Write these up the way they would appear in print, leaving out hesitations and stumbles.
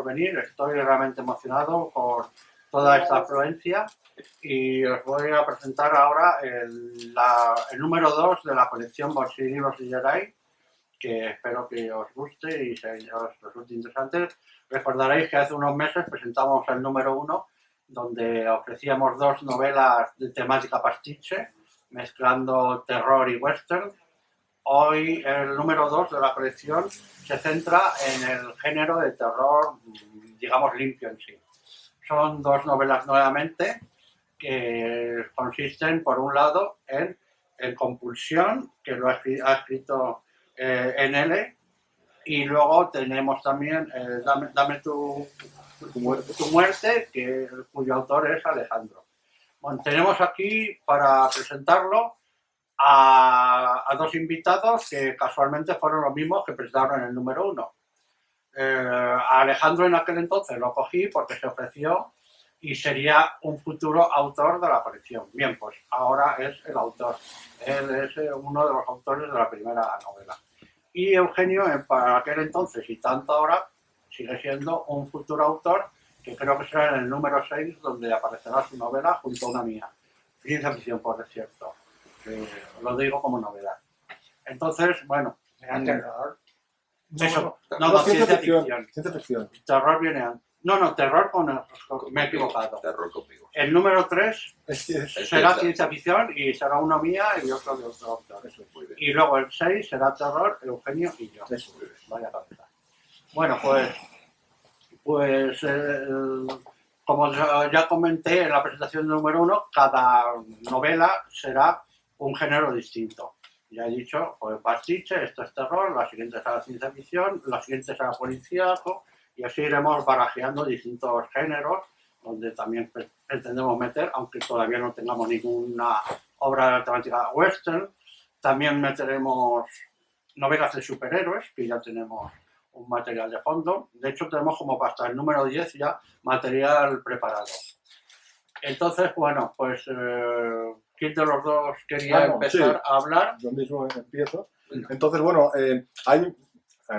venir. Estoy realmente emocionado por toda esta afluencia y os voy a presentar ahora el número 2 de la colección Bolsillo y Libros de Jedi, que espero que os guste y os resulte interesante. Recordaréis que hace unos meses presentamos el número 1, donde ofrecíamos 2 novelas de temática pastiche, mezclando terror y western. Hoy el número 2 de la colección se centra en el género de terror, digamos, limpio en sí. Son 2 novelas nuevamente que consisten, por un lado, en Compulsión, que lo ha escrito NL, y luego tenemos también Dame tu muerte, cuyo autor es Alejandro. Bueno, tenemos aquí para presentarlo a 2 invitados que casualmente fueron los mismos que presentaron el número 1. A Alejandro en aquel entonces lo cogí porque se ofreció y sería un futuro autor de la colección. Bien, pues ahora es el autor. Él es uno de los autores de la primera novela. Y Eugenio, para aquel entonces y tanto ahora, sigue siendo un futuro autor que creo que será en el número 6, donde aparecerá su novela junto a una mía. Ciencia ficción, por cierto. Lo digo como novedad. Entonces, bueno. Terror. Eso. No, ciencia ficción. Ciencia ficción. Terror viene antes. No, terror me he equivocado. Terror conmigo. El número 3 será es ciencia ficción y será uno mía y otro de otro autor. Eso es muy bien. Y luego el 6 será terror, Eugenio y yo. Eso muy bien. Vaya cabeza. Bueno, pues como ya comenté en la presentación número 1, cada novela será un género distinto. Ya he dicho, pues pastiche, esto es terror, la siguiente será ciencia ficción, la siguiente será policíaco, y así iremos barajeando distintos géneros, donde también pretendemos meter, aunque todavía no tengamos ninguna obra de temática western. También meteremos novelas de superhéroes, que ya tenemos un material de fondo. De hecho, tenemos como hasta el número 10 ya material preparado. Entonces, bueno, pues ¿quién de los dos quería empezar a hablar? Yo mismo empiezo. Entonces, bueno, hay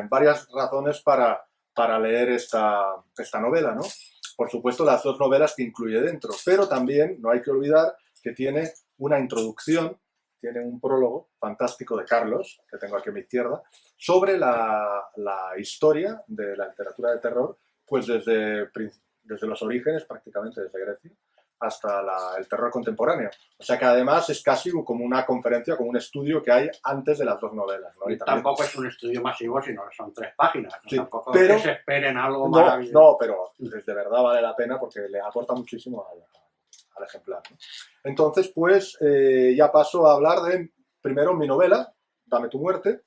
varias razones para leer esta novela, ¿no? Por supuesto, las 2 novelas que incluye dentro, pero también no hay que olvidar que tiene una introducción, tiene un prólogo fantástico de Carlos, que tengo aquí a mi izquierda, sobre la historia de la literatura de terror, pues desde los orígenes, prácticamente desde Grecia, hasta el terror contemporáneo. O sea que además es casi como una conferencia, como un estudio que hay antes de las 2 novelas, ¿no? Y tampoco es un estudio masivo, sino que son 3 páginas. ¿No? Sí, tampoco pero, que se esperen algo maravilloso. No, pero de verdad vale la pena porque le aporta muchísimo al ejemplar, ¿no? Entonces, pues ya paso a hablar de, primero, mi novela, Dame tu muerte.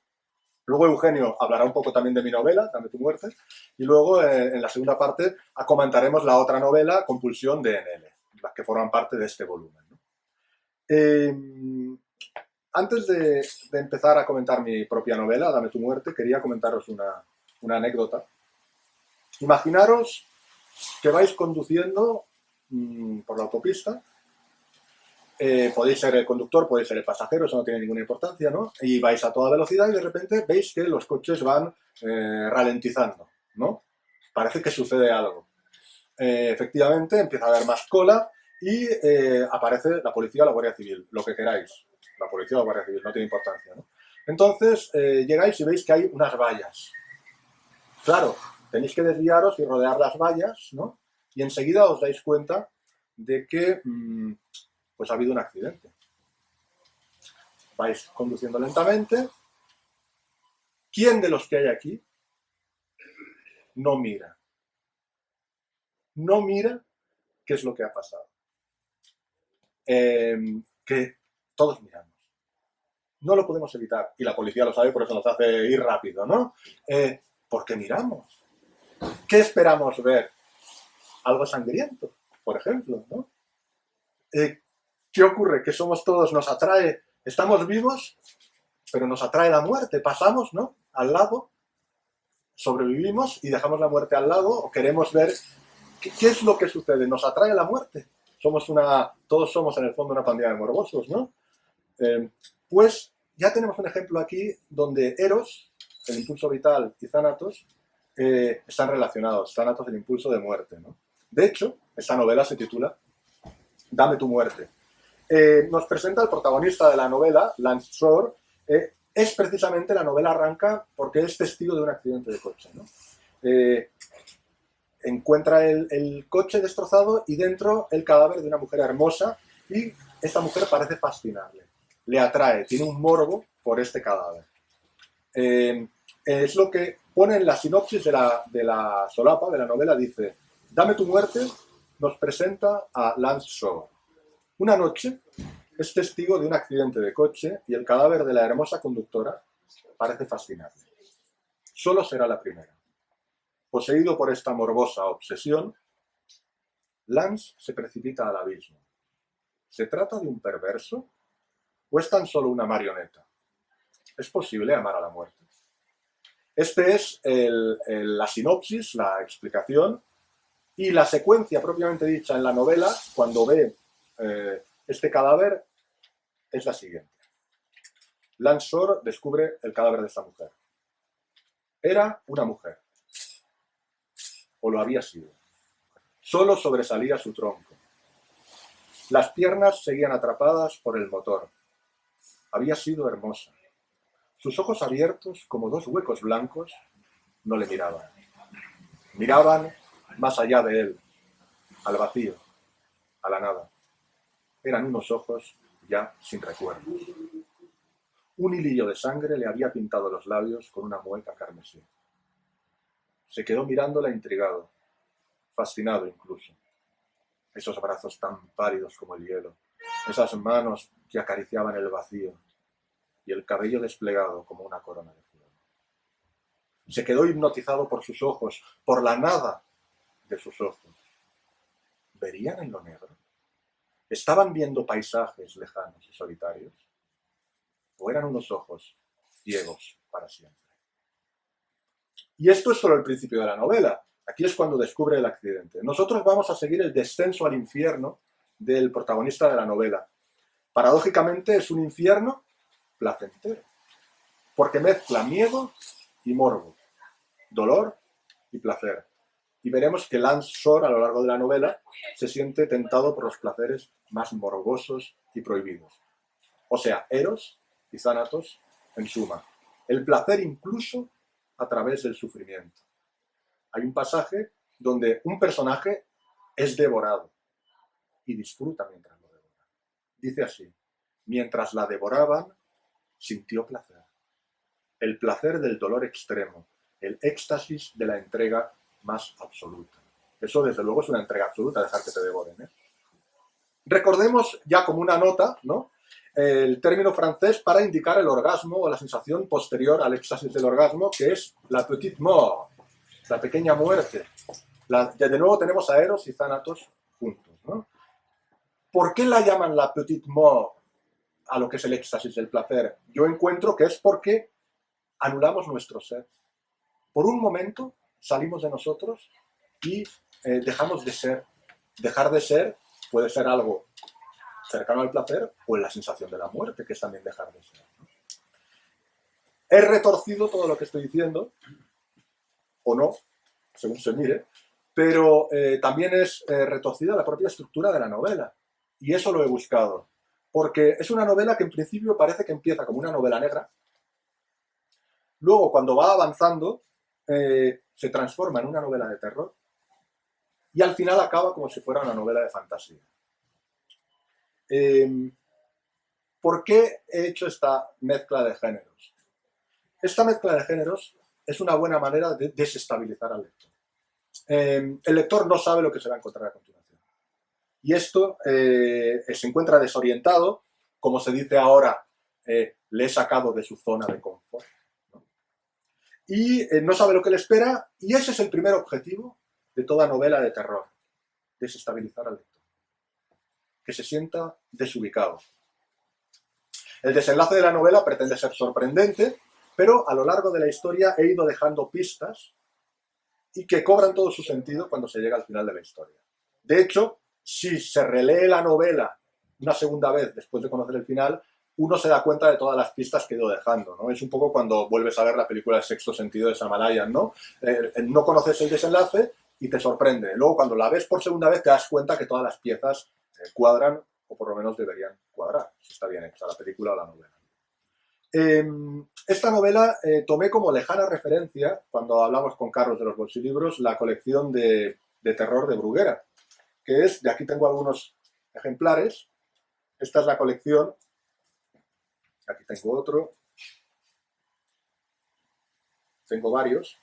Luego Eugenio hablará un poco también de mi novela, Dame tu muerte. Y luego, en la segunda parte, comentaremos la otra novela, Compulsión, de NL, las que forman parte de este volumen, ¿no? Antes de empezar a comentar mi propia novela, Dame tu muerte, quería comentaros una anécdota. Imaginaros que vais conduciendo por la autopista. Podéis ser el conductor, podéis ser el pasajero, eso no tiene ninguna importancia, ¿no? Y vais a toda velocidad y de repente veis que los coches van ralentizando, ¿no? Parece que sucede algo. Efectivamente, empieza a haber más cola y aparece la policía o la Guardia Civil, lo que queráis. La policía o la Guardia Civil, no tiene importancia, ¿no? Entonces, llegáis y veis que hay unas vallas. Claro, tenéis que desviaros y rodear las vallas, ¿no? Y enseguida os dais cuenta de que pues ha habido un accidente. Vais conduciendo lentamente. ¿Quién de los que hay aquí no mira? No mira qué es lo que ha pasado. Que todos miramos. No lo podemos evitar. Y la policía lo sabe, por eso nos hace ir rápido, ¿no? Porque miramos. ¿Qué esperamos ver? Algo sangriento, por ejemplo, ¿no? ¿Qué ocurre? Que somos todos, nos atrae, estamos vivos, pero nos atrae la muerte. Pasamos, ¿no?, al lado, sobrevivimos y dejamos la muerte al lado, o queremos ver qué es lo que sucede. Nos atrae la muerte. Todos somos en el fondo una pandilla de morbosos, ¿no? Pues ya tenemos un ejemplo aquí donde Eros, el impulso vital, y Thanatos están relacionados, Thanatos del impulso de muerte, ¿no? De hecho, esta novela se titula Dame tu muerte. Nos presenta el protagonista de la novela, Lance Shore. Es precisamente, la novela arranca porque es testigo de un accidente de coche, ¿no? Encuentra el coche destrozado y dentro el cadáver de una mujer hermosa, y esta mujer parece fascinarle, le atrae, tiene un morbo por este cadáver. Es lo que pone en la sinopsis de la solapa, de la novela, dice: Dame tu muerte nos presenta a Lance Shore. Una noche es testigo de un accidente de coche y el cadáver de la hermosa conductora parece fascinarle. Solo será la primera. Poseído por esta morbosa obsesión, Lance se precipita al abismo. ¿Se trata de un perverso o es tan solo una marioneta? ¿Es posible amar a la muerte? Este es la sinopsis, la explicación, y la secuencia propiamente dicha en la novela, cuando ve este cadáver, es la siguiente. Lance Shore descubre el cadáver de esta mujer. Era una mujer, o lo había sido. Solo sobresalía su tronco. Las piernas seguían atrapadas por el motor. Había sido hermosa. Sus ojos abiertos, como dos huecos blancos, no le miraban. Miraban más allá de él, al vacío, a la nada. Eran unos ojos ya sin recuerdos. Un hilillo de sangre le había pintado los labios con una mueca carmesí. Se quedó mirándola intrigado, fascinado incluso. Esos brazos tan pálidos como el hielo, esas manos que acariciaban el vacío y el cabello desplegado como una corona de flores. Se quedó hipnotizado por sus ojos, por la nada de sus ojos. ¿Verían en lo negro? ¿Estaban viendo paisajes lejanos y solitarios? ¿O eran unos ojos ciegos para siempre? Y esto es solo el principio de la novela. Aquí es cuando descubre el accidente. Nosotros vamos a seguir el descenso al infierno del protagonista de la novela. Paradójicamente es un infierno placentero, porque mezcla miedo y morbo, dolor y placer. Y veremos que Lance Shore, a lo largo de la novela, se siente tentado por los placeres más morbosos y prohibidos. O sea, Eros y Thanatos en suma. El placer incluso a través del sufrimiento. Hay un pasaje donde un personaje es devorado y disfruta mientras lo devora. Dice así: mientras la devoraban, sintió placer. El placer del dolor extremo, el éxtasis de la entrega más absoluta. Eso, desde luego, es una entrega absoluta, dejar que te devoren, ¿eh? Recordemos ya como una nota, ¿no?, el término francés para indicar el orgasmo o la sensación posterior al éxtasis del orgasmo, que es la petite mort, la pequeña muerte. De nuevo tenemos a Eros y Thanatos juntos, ¿no? ¿Por qué la llaman la petite mort a lo que es el éxtasis del placer? Yo encuentro que es porque anulamos nuestro ser. Por un momento salimos de nosotros y dejamos de ser. Dejar de ser puede ser algo cercano al placer o en la sensación de la muerte, que es también dejar de ser, ¿no? Es retorcido todo lo que estoy diciendo, o no, según se mire, pero también es retorcida la propia estructura de la novela. Y eso lo he buscado, porque es una novela que en principio parece que empieza como una novela negra, luego cuando va avanzando se transforma en una novela de terror y al final acaba como si fuera una novela de fantasía. ¿Por qué he hecho esta mezcla de géneros? Esta mezcla de géneros es una buena manera de desestabilizar al lector. El lector no sabe lo que se va a encontrar a continuación. Y esto se encuentra desorientado, como se dice ahora, le he sacado de su zona de confort, ¿no? Y no sabe lo que le espera, y ese es el primer objetivo de toda novela de terror: desestabilizar al lector, que se sienta desubicado. El desenlace de la novela pretende ser sorprendente, pero a lo largo de la historia he ido dejando pistas y que cobran todo su sentido cuando se llega al final de la historia. De hecho, si se relee la novela una segunda vez después de conocer el final, uno se da cuenta de todas las pistas que he ido dejando, ¿no? Es un poco cuando vuelves a ver la película El sexto sentido de Shyamalan, ¿no? No conoces el desenlace y te sorprende. Luego, cuando la ves por segunda vez, te das cuenta que todas las piezas cuadran, o por lo menos deberían cuadrar, si está bien hecha la película o la novela. Esta novela tomé como lejana referencia, cuando hablamos con Carlos de los bolsilibros, la colección de terror de Bruguera, que es, de aquí tengo algunos ejemplares, esta es la colección, aquí tengo otro, tengo varios,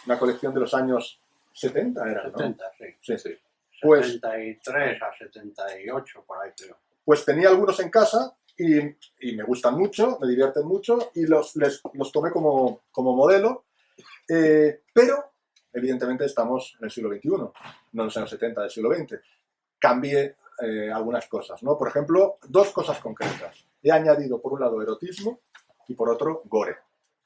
una colección de los años 70 era, ¿no? 70, sí. Sí, sí. Pues, 73 a 78, por ahí creo. Pues tenía algunos en casa y me gustan mucho, me divierten mucho y los tomé como modelo, pero evidentemente estamos en el siglo XXI, no en los años 70 del siglo XX. Cambié algunas cosas, ¿no? Por ejemplo, dos cosas concretas. He añadido por un lado erotismo y por otro gore,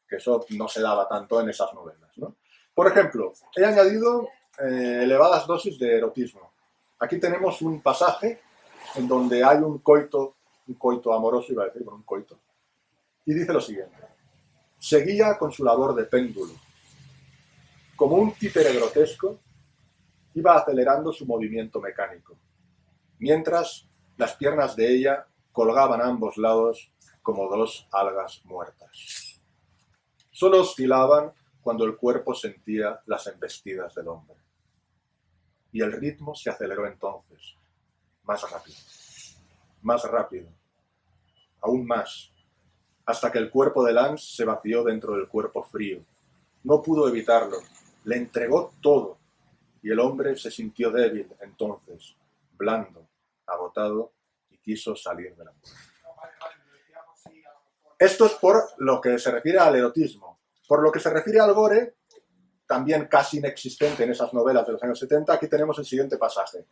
que eso no se daba tanto en esas novelas, ¿no? Por ejemplo, he añadido elevadas dosis de erotismo. Aquí tenemos un pasaje en donde hay un coito amoroso, iba a decir, un coito, y dice lo siguiente: seguía con su labor de péndulo. Como un títere grotesco, iba acelerando su movimiento mecánico, mientras las piernas de ella colgaban a ambos lados como dos algas muertas. Solo oscilaban cuando el cuerpo sentía las embestidas del hombre. Y el ritmo se aceleró entonces, más rápido, aún más, hasta que el cuerpo de Lance se vació dentro del cuerpo frío. No pudo evitarlo, le entregó todo, y el hombre se sintió débil entonces, blando, agotado, y quiso salir de la muerte. Esto es por lo que se refiere al erotismo. Por lo que se refiere al gore, también casi inexistente en esas novelas de los años 70, aquí tenemos el siguiente pasaje.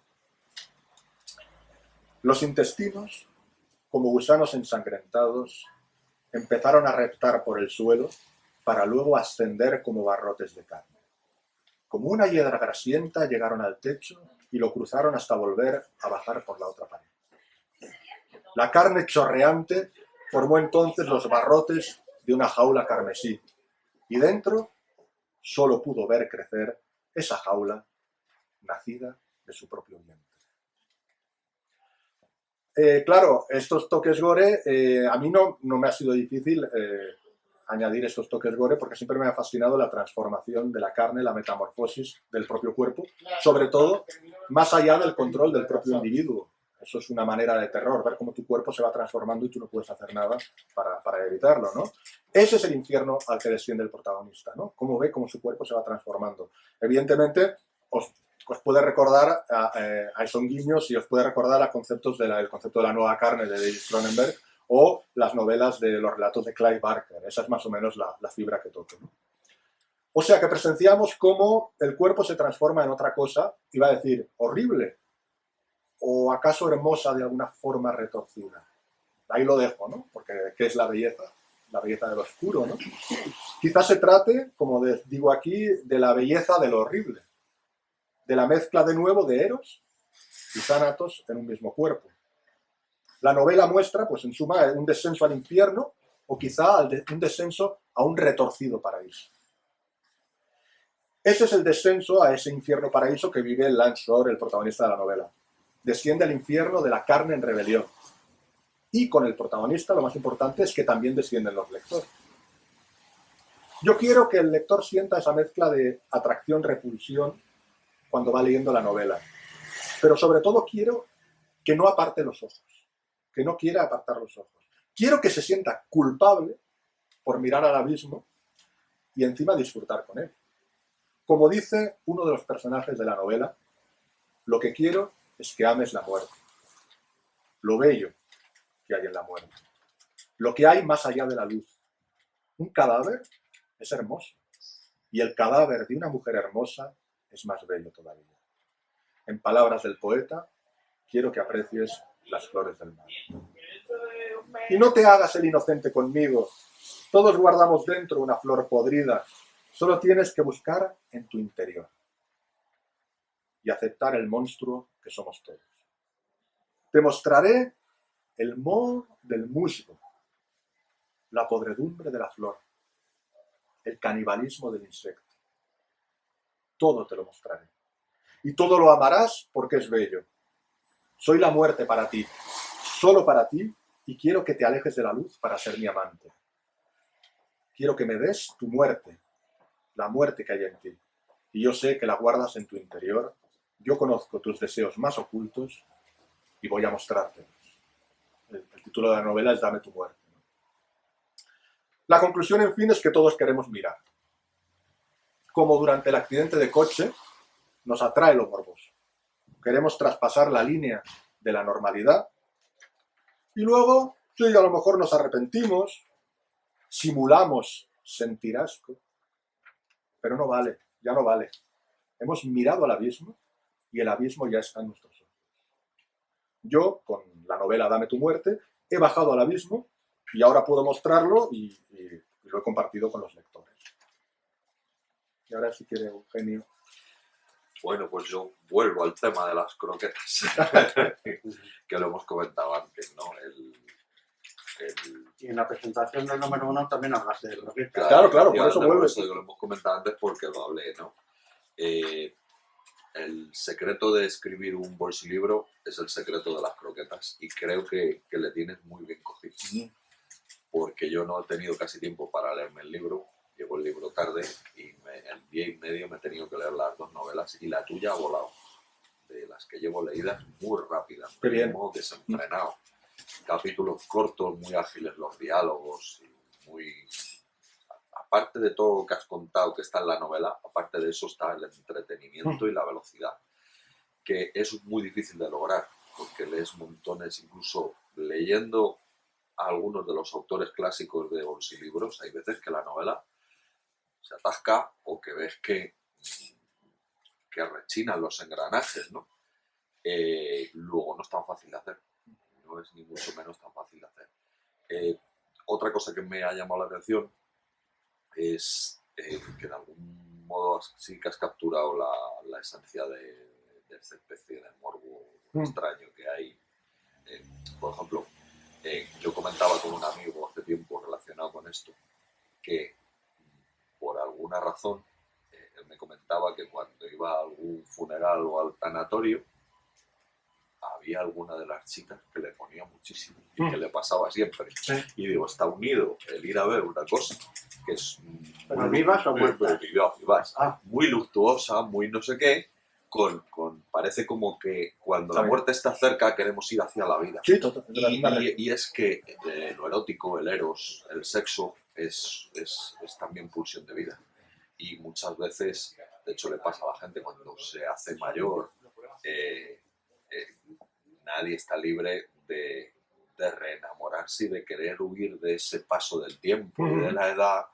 Los intestinos, como gusanos ensangrentados, empezaron a reptar por el suelo para luego ascender como barrotes de carne. Como una hiedra grasienta llegaron al techo y lo cruzaron hasta volver a bajar por la otra pared. La carne chorreante formó entonces los barrotes de una jaula carmesí y dentro solo pudo ver crecer esa jaula nacida de su propio vientre. Claro, estos toques gore, a mí no me ha sido difícil añadir estos toques gore porque siempre me ha fascinado la transformación de la carne, la metamorfosis del propio cuerpo, sobre todo más allá del control del propio individuo. Eso es una manera de terror, ver cómo tu cuerpo se va transformando y tú no puedes hacer nada para evitarlo, ¿no? Ese es el infierno al que desciende el protagonista, ¿no? Cómo ve cómo su cuerpo se va transformando. Evidentemente, os puede recordar son guiños y os puede recordar a conceptos el concepto de la nueva carne de David Cronenberg o las novelas de los relatos de Clive Barker. Esa es más o menos la fibra que toco, ¿no? O sea que presenciamos cómo el cuerpo se transforma en otra cosa, iba a decir horrible o acaso hermosa de alguna forma retorcida. Ahí lo dejo, ¿no? Porque ¿qué es la belleza? La belleza de lo oscuro, ¿no? Quizás se trate, como digo aquí, de la belleza de lo horrible, de la mezcla de nuevo de Eros y Thanatos en un mismo cuerpo. La novela muestra, pues en suma, un descenso al infierno o quizá un descenso a un retorcido paraíso. Ese es el descenso a ese infierno paraíso que vive Lance Shore, el protagonista de la novela. Desciende al infierno de la carne en rebelión. Y con el protagonista, lo más importante es que también descienden los lectores. Yo quiero que el lector sienta esa mezcla de atracción-repulsión cuando va leyendo la novela. Pero sobre todo quiero que no aparte los ojos, que no quiera apartar los ojos. Quiero que se sienta culpable por mirar al abismo y encima disfrutar con él. Como dice uno de los personajes de la novela, lo que quiero es que ames la muerte, lo bello que hay en la muerte, lo que hay más allá de la luz. Un cadáver es hermoso y el cadáver de una mujer hermosa es más bello todavía. En palabras del poeta, quiero que aprecies las flores del mar. Y no te hagas el inocente conmigo. Todos guardamos dentro una flor podrida. Solo tienes que buscar en tu interior y aceptar el monstruo que somos todos. Te mostraré el moho del musgo, la podredumbre de la flor, el canibalismo del insecto. Todo te lo mostraré. Y todo lo amarás porque es bello. Soy la muerte para ti, solo para ti, y quiero que te alejes de la luz para ser mi amante. Quiero que me des tu muerte, la muerte que hay en ti. Y yo sé que la guardas en tu interior. Yo conozco tus deseos más ocultos y voy a mostrártelos. El título de la novela es Dame tu muerte. La conclusión, en fin, es que todos queremos mirar. Como durante el accidente de coche, nos atrae lo morboso. Queremos traspasar la línea de la normalidad y luego, sí, a lo mejor nos arrepentimos, simulamos sentir asco, pero no vale, ya no vale. Hemos mirado al abismo y el abismo ya está en nuestros ojos. Yo, con la novela Dame tu muerte, he bajado al abismo y ahora puedo mostrarlo y lo he compartido con los lectores. Y ahora si quiere Eugenio. Bueno, pues yo vuelvo al tema de las croquetas, que lo hemos comentado antes, ¿no? Y en la presentación del número 1 también hablaste de croquetas. Claro, por eso por vuelve. eso digo, lo hemos comentado antes porque lo hablé, ¿no? El secreto de escribir un bolsilibro es el secreto de las croquetas y creo que le tienes muy bien cogido. Porque yo no he tenido casi tiempo para leerme el libro, llevo el libro tarde y en día y medio me he tenido que leer las 2 novelas y la tuya ha volado. De las que llevo leídas muy rápidas, Qué bien. muy desenfrenado. Capítulos cortos, muy ágiles los diálogos, y muy... Aparte de todo lo que has contado que está en la novela, aparte de eso está el entretenimiento y la velocidad, que es muy difícil de lograr, porque lees montones, incluso leyendo a algunos de los autores clásicos de bolsilibros, hay veces que la novela se atasca o que ves que rechinan los engranajes, ¿no? Luego no es tan fácil de hacer, no es ni mucho menos tan fácil de hacer. Otra cosa que me ha llamado la atención es que de algún modo sí que has capturado la esencia de esta especie de morbo extraño que hay. Por ejemplo, yo comentaba con un amigo hace tiempo relacionado con esto, que por alguna razón él me comentaba que cuando iba a algún funeral o al tanatorio, había alguna de las chicas que le ponía muchísimo y que le pasaba siempre. Sí. Y digo, está unido el ir a ver una cosa que es ¿Pero vivas o muertas? Vivas. Ah. Muy luctuosa, muy no sé qué, parece como que cuando la muerte está cerca queremos ir hacia la vida. Sí, total. Y es que lo erótico, el eros, el sexo es también pulsión de vida. Y muchas veces, de hecho le pasa a la gente cuando se hace mayor, nadie está libre de reenamorarse y de querer huir de ese paso del tiempo y de la edad,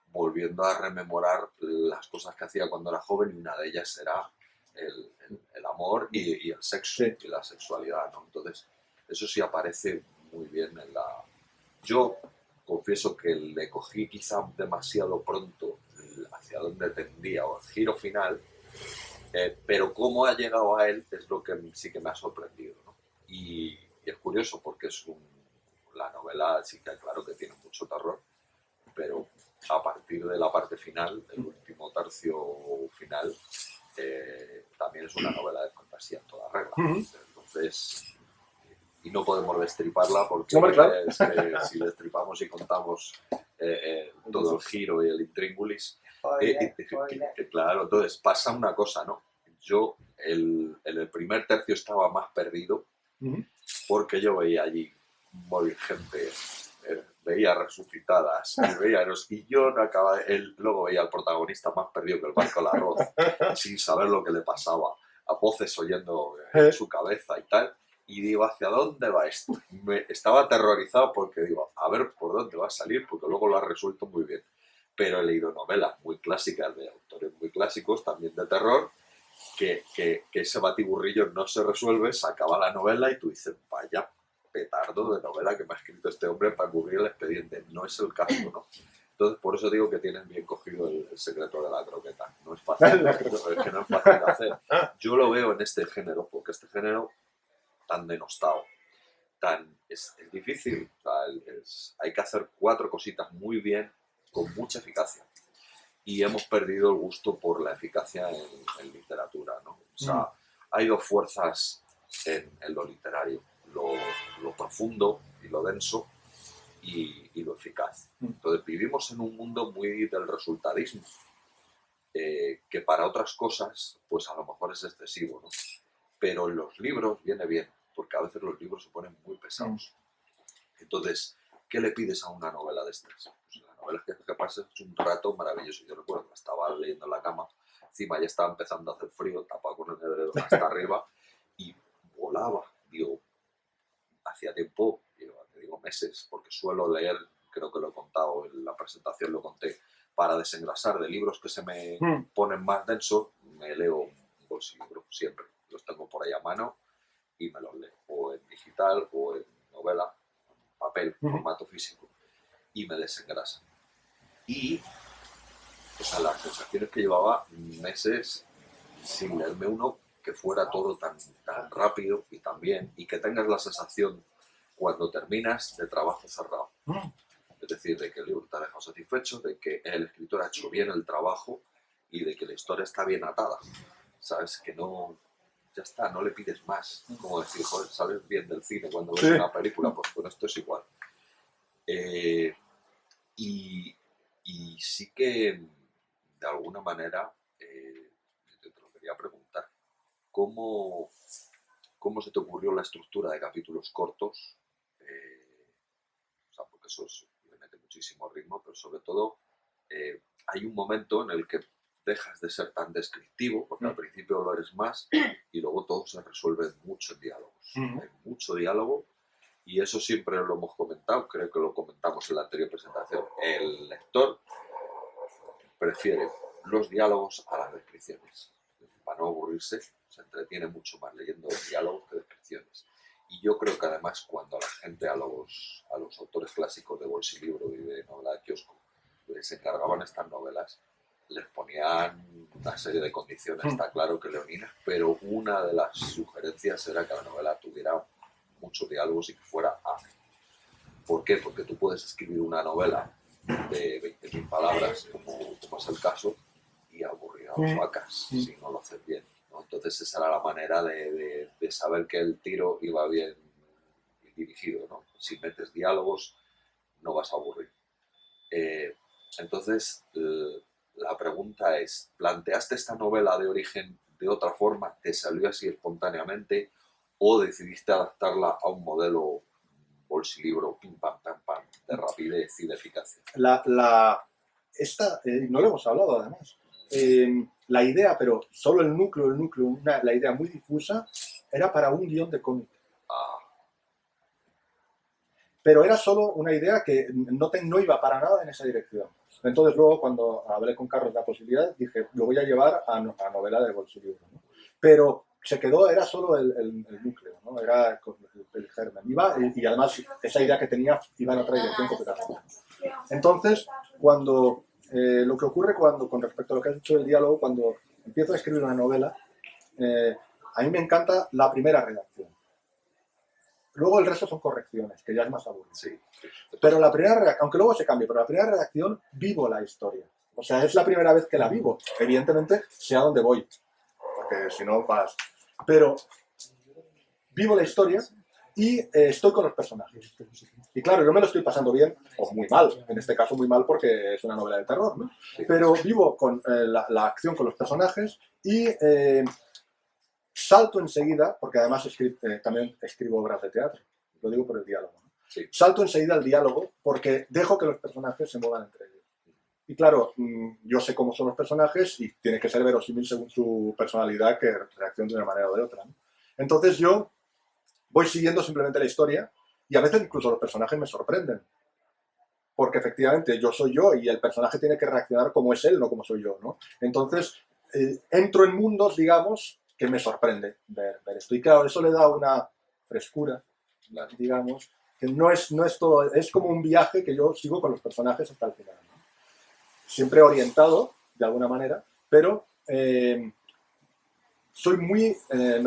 volviendo a rememorar las cosas que hacía cuando era joven, y una de ellas será el amor y el sexo, y la sexualidad, ¿no? Entonces, eso sí aparece muy bien en la... Yo confieso que le cogí quizá demasiado pronto hacia dónde tendía o el giro final, pero cómo ha llegado a él es lo que sí que me ha sorprendido, ¿no? Y es curioso porque la novela sí que claro que tiene mucho terror, pero a partir de la parte final, el último tercio final, también es una novela de fantasía en toda regla. Entonces, y no podemos destriparla porque es que si destripamos y contamos todo el giro y el intríngulis, claro, entonces pasa una cosa, ¿no? Yo en el primer tercio estaba más perdido porque yo veía allí morir gente, veía resucitadas y yo no acababa, luego veía al protagonista más perdido que el barco al arroz, sin saber lo que le pasaba, a voces oyendo en su cabeza y tal. Y digo, ¿hacia dónde va esto? Estaba aterrorizado porque digo, a ver por dónde va a salir, porque luego lo ha resuelto muy bien. Pero he leído novelas muy clásicas de autores muy clásicos, también de terror, que ese batiburrillo no se resuelve, se acaba la novela y tú dices, vaya petardo de novela que me ha escrito este hombre para cubrir el expediente. No es el caso, ¿no? Entonces, por eso digo que tienes bien cogido el secreto de la croqueta. No es fácil, es que no es fácil de hacer. Yo lo veo en este género, porque este género tan denostado, es difícil. O sea, hay que hacer 4 cositas muy bien, con mucha eficacia. Y hemos perdido el gusto por la eficacia en literatura, ¿no? O sea, hay 2 fuerzas en lo literario, lo profundo y lo denso y lo eficaz. Entonces vivimos en un mundo muy del resultadismo, que para otras cosas pues a lo mejor es excesivo, ¿no? Pero en los libros viene bien, porque a veces los libros se ponen muy pesados. Entonces, ¿qué le pides a una novela de estas? Pues la novela es que pases un rato maravilloso. Yo recuerdo que estaba leyendo en la cama, encima ya estaba empezando a hacer frío, tapado con el edredón hasta arriba, y volaba. Digo, hacía tiempo, te digo meses, porque suelo leer, creo que lo he contado en la presentación, lo conté, para desengrasar de libros que se me ponen más densos, me leo un bolsillo siempre. Los tengo por ahí a mano y me los leo, o en digital o en novela, en papel, formato físico, y me desengrasan. Y o sea, las sensaciones que llevaba meses sin leerme uno que fuera todo tan rápido y tan bien, y que tengas la sensación cuando terminas de trabajo cerrado. Es decir, de que el libro te ha dejado satisfecho, de que el escritor ha hecho bien el trabajo y de que la historia está bien atada. Sabes que no, ya está, no le pides más. Como decir, joder, sales bien del cine cuando ves una película, pues con esto es igual. Y sí que, de alguna manera, te lo quería preguntar, ¿cómo se te ocurrió la estructura de capítulos cortos? O sea, porque eso le mete muchísimo ritmo, pero sobre todo hay un momento en el que dejas de ser tan descriptivo, porque al principio lo eres más, y luego todo se resuelve mucho en diálogos. Hay mucho diálogo, y eso siempre lo hemos comentado, creo que lo comentamos en la anterior presentación. El lector prefiere los diálogos a las descripciones. Para no aburrirse, se entretiene mucho más leyendo diálogos que descripciones. Y yo creo que además cuando a la gente, a los autores clásicos de bolsilibro y de novela de kiosco, les encargaban estas novelas, les ponían una serie de condiciones, está claro que leoninas, pero una de las sugerencias era que la novela tuviera muchos diálogos y que fuera ágil. ¿Por qué? Porque tú puedes escribir una novela de 20.000 palabras, como es el caso, y aburrir a las vacas si no lo haces bien, ¿no? Entonces esa era la manera de saber que el tiro iba bien dirigido, ¿no? Si metes diálogos no vas a aburrir. Entonces la pregunta es, ¿planteaste esta novela de origen de otra forma? ¿Te salió así espontáneamente? ¿O decidiste adaptarla a un modelo bolsilibro, pim, pam, pam, pam, de rapidez y de eficacia? Esta, no lo hemos hablado además. La idea, pero solo el núcleo, la idea muy difusa, era para un guión de cómic. Pero era solo una idea que no iba para nada en esa dirección. Entonces luego cuando hablé con Carlos de la posibilidad, dije, lo voy a llevar a novela de bolsilibro, ¿no? Pero se quedó, era solo el núcleo, ¿no? Era el germen. Y además esa idea que tenía iba en otra dirección completamente. Entonces, cuando lo que ocurre con respecto a lo que has dicho del diálogo, cuando empiezo a escribir una novela, a mí me encanta la primera redacción. Luego el resto son correcciones, que ya es más aburrido. Sí. Pero la primera redacción, aunque luego se cambie, pero la primera redacción vivo la historia. O sea, es la primera vez que la vivo. Evidentemente, sé a dónde voy, porque si no vas. Pero vivo la historia y estoy con los personajes. Y claro, yo me lo estoy pasando bien, o muy mal, en este caso muy mal porque es una novela de terror, ¿no? Pero vivo con la acción con los personajes y salto enseguida, porque además también escribo obras de teatro, lo digo por el diálogo, ¿no? Sí. Salto enseguida al diálogo porque dejo que los personajes se muevan entre ellos. Y claro, yo sé cómo son los personajes y tiene que ser verosímil según su personalidad que reaccione de una manera o de otra, ¿no? Entonces yo voy siguiendo simplemente la historia y a veces incluso los personajes me sorprenden. Porque efectivamente yo soy yo y el personaje tiene que reaccionar como es él, no como soy yo, ¿no? Entonces entro en mundos, digamos, que me sorprende ver esto. Y claro, eso le da una frescura, digamos, que no es todo, es como un viaje que yo sigo con los personajes hasta el final, ¿no? Siempre orientado, de alguna manera, pero me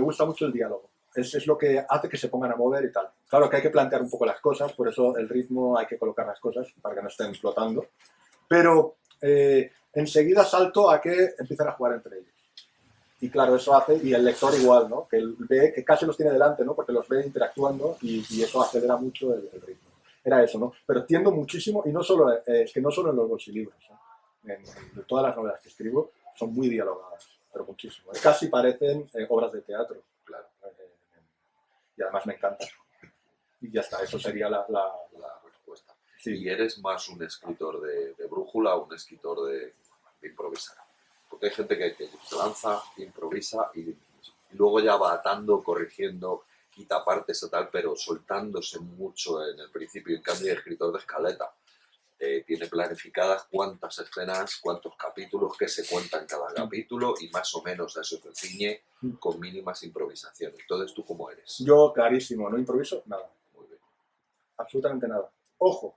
gusta mucho el diálogo. es lo que hace que se pongan a mover y tal. Claro que hay que plantear un poco las cosas, por eso el ritmo hay que colocar las cosas para que no estén flotando. Pero enseguida salto a que empiezan a jugar entre ellos. Y claro, eso hace, y el lector igual, ¿no? Que él ve que casi los tiene delante, ¿no? Porque los ve interactuando y eso acelera mucho el ritmo. Era eso, ¿no? Pero tiendo muchísimo, y no solo, es que no solo en los bolsilibros, ¿no? En todas las novelas que escribo son muy dialogadas, pero muchísimo. Casi parecen obras de teatro, Claro, y además me encanta. Y ya está, eso sería la respuesta. sí. ¿Y eres más un escritor de brújula o un escritor de improvisar? Porque hay gente que se lanza, improvisa y luego ya va atando, corrigiendo, quita partes y tal, pero soltándose mucho en el principio. En cambio, el escritor de escaleta tiene planificadas cuántas escenas, cuántos capítulos, qué se cuenta en cada capítulo y más o menos a eso se ciñe con mínimas improvisaciones. Entonces, ¿tú cómo eres? Yo, clarísimo, no improviso nada. Muy bien. Absolutamente nada. Ojo.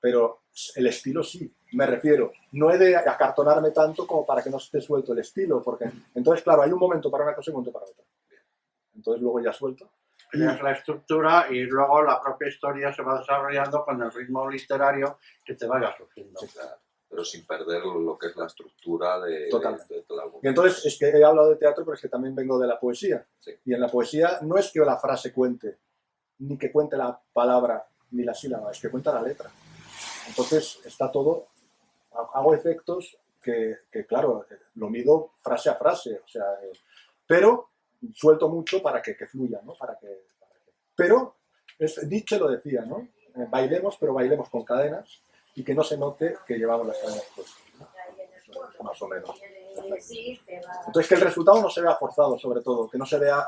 Pero el estilo sí, me refiero. No he de acartonarme tanto como para que no esté suelto el estilo, porque entonces, claro, hay un momento para una cosa y un momento para otra. Entonces luego ya suelto. Creas la estructura y luego la propia historia se va desarrollando con el ritmo literario que te vaya surgiendo. Sí, claro. Pero sin perder lo que es la estructura de la Y entonces es que he hablado de teatro, pero es que también vengo de la poesía. Sí. Y en la poesía no es que la frase cuente, ni que cuente la palabra, ni la sílaba, es que cuenta la letra. Entonces está todo, hago efectos que claro, lo mido frase a frase, o sea, pero suelto mucho para que fluya, ¿no? Pero Nietzsche lo decía, ¿no? Bailemos, pero bailemos con cadenas y que no se note que llevamos las cadenas puestas, ¿no? Más o menos. Entonces que el resultado no se vea forzado, sobre todo, que no se vea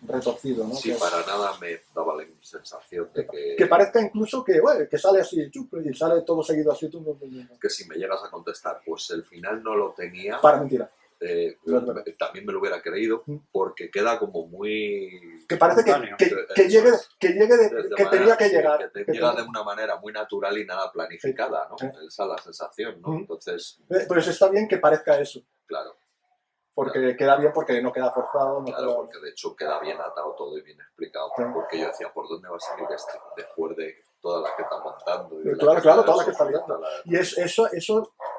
retorcido, ¿no? Sí, que, para nada me daba la sensación de que parezca incluso que, bueno, que sale así, y sale todo seguido así. Que si me llegas a contestar, pues el final no lo tenía, Para mentira. también me lo hubiera creído, porque queda como muy... Que parece que tenía que llegar. Que te llega de una manera muy natural y nada planificada, ¿no? Esa es la sensación, ¿no? Entonces... Pues está bien que parezca eso. Claro. Porque claro. Queda bien, porque no queda forzado. No claro, queda... porque de hecho queda bien atado todo y bien explicado. Sí. Porque yo decía, ¿por dónde va a salir este? Después de todas las que está montando. Y claro, todas las que está viendo. Y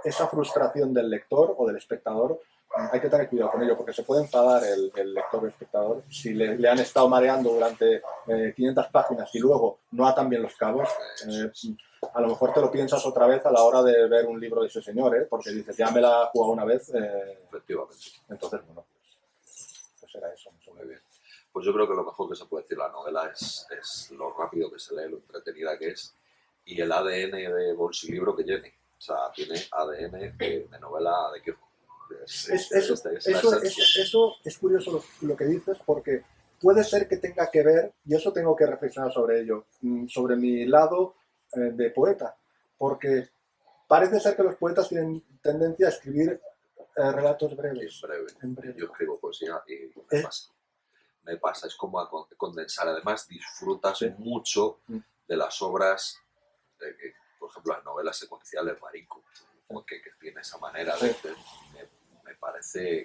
esa frustración del lector o del espectador, hay que tener cuidado con ello, porque se puede enfadar el lector o el espectador si le han estado mareando durante 500 páginas y luego no atan bien los cabos. A lo mejor te lo piensas otra vez a la hora de ver un libro de ese señor, porque dices, ya me la he jugado una vez. Efectivamente. Entonces, bueno, pues era eso. Muy bien. Pues yo creo que lo mejor que se puede decir la novela es lo rápido que se lee, lo entretenida que es y el ADN de bolsilibro que tiene. O sea, tiene ADN de novela de Quijote. Eso es curioso lo que dices, porque puede ser que tenga que ver, y eso tengo que reflexionar sobre ello, sobre mi lado de poeta, porque parece ser que los poetas tienen tendencia a escribir relatos breves. En breve. Yo escribo poesía y me pasa, es como a condensar. Además, disfrutas mucho de las obras, por ejemplo, las novelas secuenciales, Marico, que tiene esa manera de me parece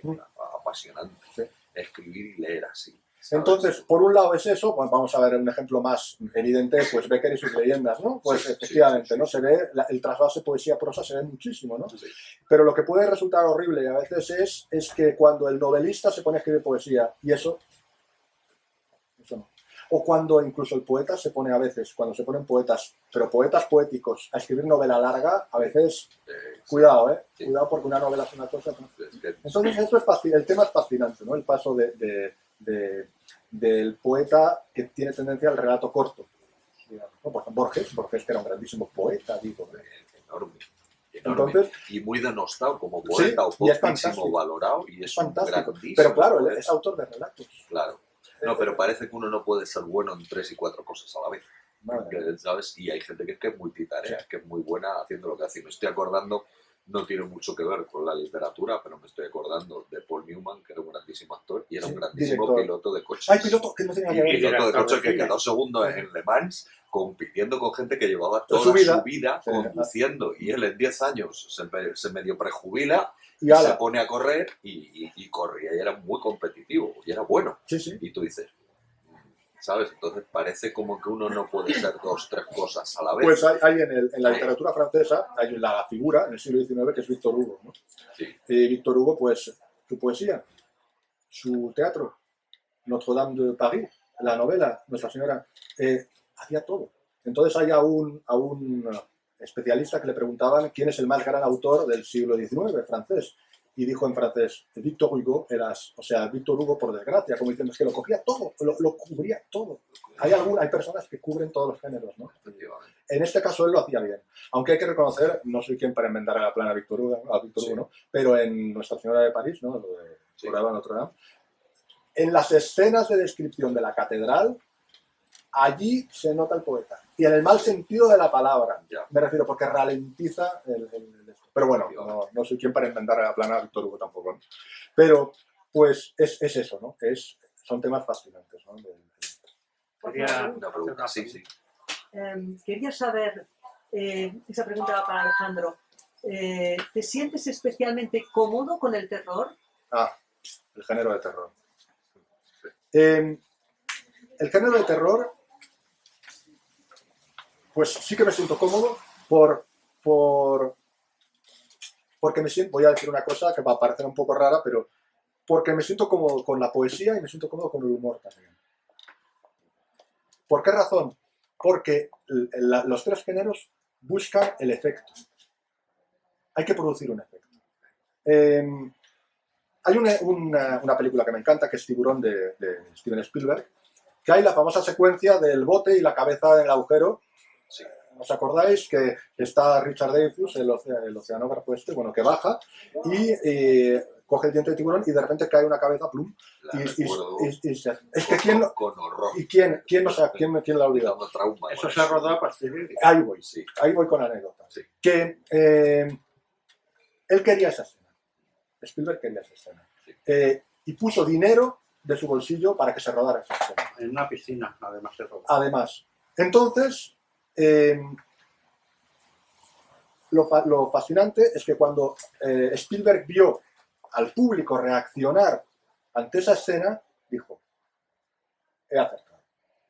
apasionante escribir y leer así. ¿Sabes? Entonces, por un lado es eso, pues vamos a ver un ejemplo más evidente, pues Becker y sus leyendas, ¿no? Pues efectivamente, ¿no? Se ve, el trasvase poesía-prosa se ve muchísimo, ¿no? Sí. Pero lo que puede resultar horrible a veces es que cuando el novelista se pone a escribir poesía, y eso no. O cuando incluso el poeta se pone a veces, cuando se ponen poetas, pero poetas poéticos, a escribir novela larga, a veces, cuidado, sí. Cuidado porque una novela es una cosa. ¿No? Entonces eso es el tema es fascinante, ¿no? El paso del poeta que tiene tendencia al relato corto. Digamos, ¿no? Por ejemplo, Borges, que era un grandísimo poeta, digo. Enorme. Entonces, y muy denostado como poeta, o poquísimo valorado, y es fantástico. Pero claro, él es autor de relatos. Claro. No, pero parece que uno no puede ser bueno en 3 y 4 cosas a la vez. ¿Sabes? Y hay gente que es multitarea, que es muy buena haciendo lo que hace. Me estoy acordando, no tiene mucho que ver con la literatura, pero me estoy acordando de Paul Newman, que era un grandísimo actor, y era Sí, un grandísimo director. piloto de coches. Hay piloto que no tenía que ver. Y piloto de director coches de que cine. quedó segundo en Le Mans, compitiendo con gente que llevaba Toda toda su su vida. vida Sí. conduciendo. Y él en 10 años se medio prejubila Y y se ala. pone a correr y corría. Y era muy competitivo y era bueno. Sí, sí. Y tú dices, ¿sabes? Entonces parece como que uno no puede ser dos, tres cosas a la vez. Pues hay en la literatura francesa, hay la figura en el siglo XIX que es Víctor Hugo, ¿no? Sí. Y Víctor Hugo, pues, su poesía, su teatro, Notre-Dame de París, la novela, Nuestra Señora, hacía todo. Entonces hay a un especialista que le preguntaban quién es el más gran autor del siglo XIX, francés. Y dijo en francés, Víctor Hugo, Víctor Hugo por desgracia, como diciendo, es que lo cogía todo, lo cubría todo. Hay personas que cubren todos los géneros, ¿no? Efectivamente. En este caso él lo hacía bien. Aunque hay que reconocer, no soy quien para enmendar la plana a Víctor Hugo, Sí. ¿no? Pero en Nuestra Señora de París, ¿no? Lo de Sí. Notre Dame, en las escenas de descripción de la catedral, allí se nota el poeta. Y en el mal sentido de la palabra, Ya. me refiero, porque ralentiza el pero bueno, no soy quien para enmendar la plana a Víctor Hugo tampoco, ¿no? Pero, pues, es eso, ¿no? Son temas fascinantes, ¿no? Quería Una pregunta, sí. Quería saber, esa pregunta va para Alejandro, ¿te sientes especialmente cómodo con el terror? El género de terror. El género de terror, pues sí que me siento cómodo porque me siento, voy a decir una cosa que va a parecer un poco rara, pero porque me siento cómodo con la poesía y me siento cómodo con el humor también. ¿Por qué razón? Porque los tres géneros buscan el efecto. Hay que producir un efecto. Hay una película que me encanta, que es Tiburón, de Steven Spielberg, que hay la famosa secuencia del bote y la cabeza en el agujero. Sí. ¿Os acordáis que está Richard Dreyfuss, el oceanógrafo que baja y coge el diente de tiburón y de repente cae una cabeza, plum, La es recuerdo que quién con horror. ¿Y quién no sabe, quién la ha olvidado? Dando trauma. Eso con se rodó a posteriori. Ahí voy, Sí. ahí voy con la anécdota. Sí. Que él quería esa escena. Spielberg quería esa escena. Sí. Y puso dinero de su bolsillo para que se rodara esa escena. En una piscina, además se rodó. Además, entonces, lo fascinante es que cuando Spielberg vio al público reaccionar ante esa escena, dijo, he acertado,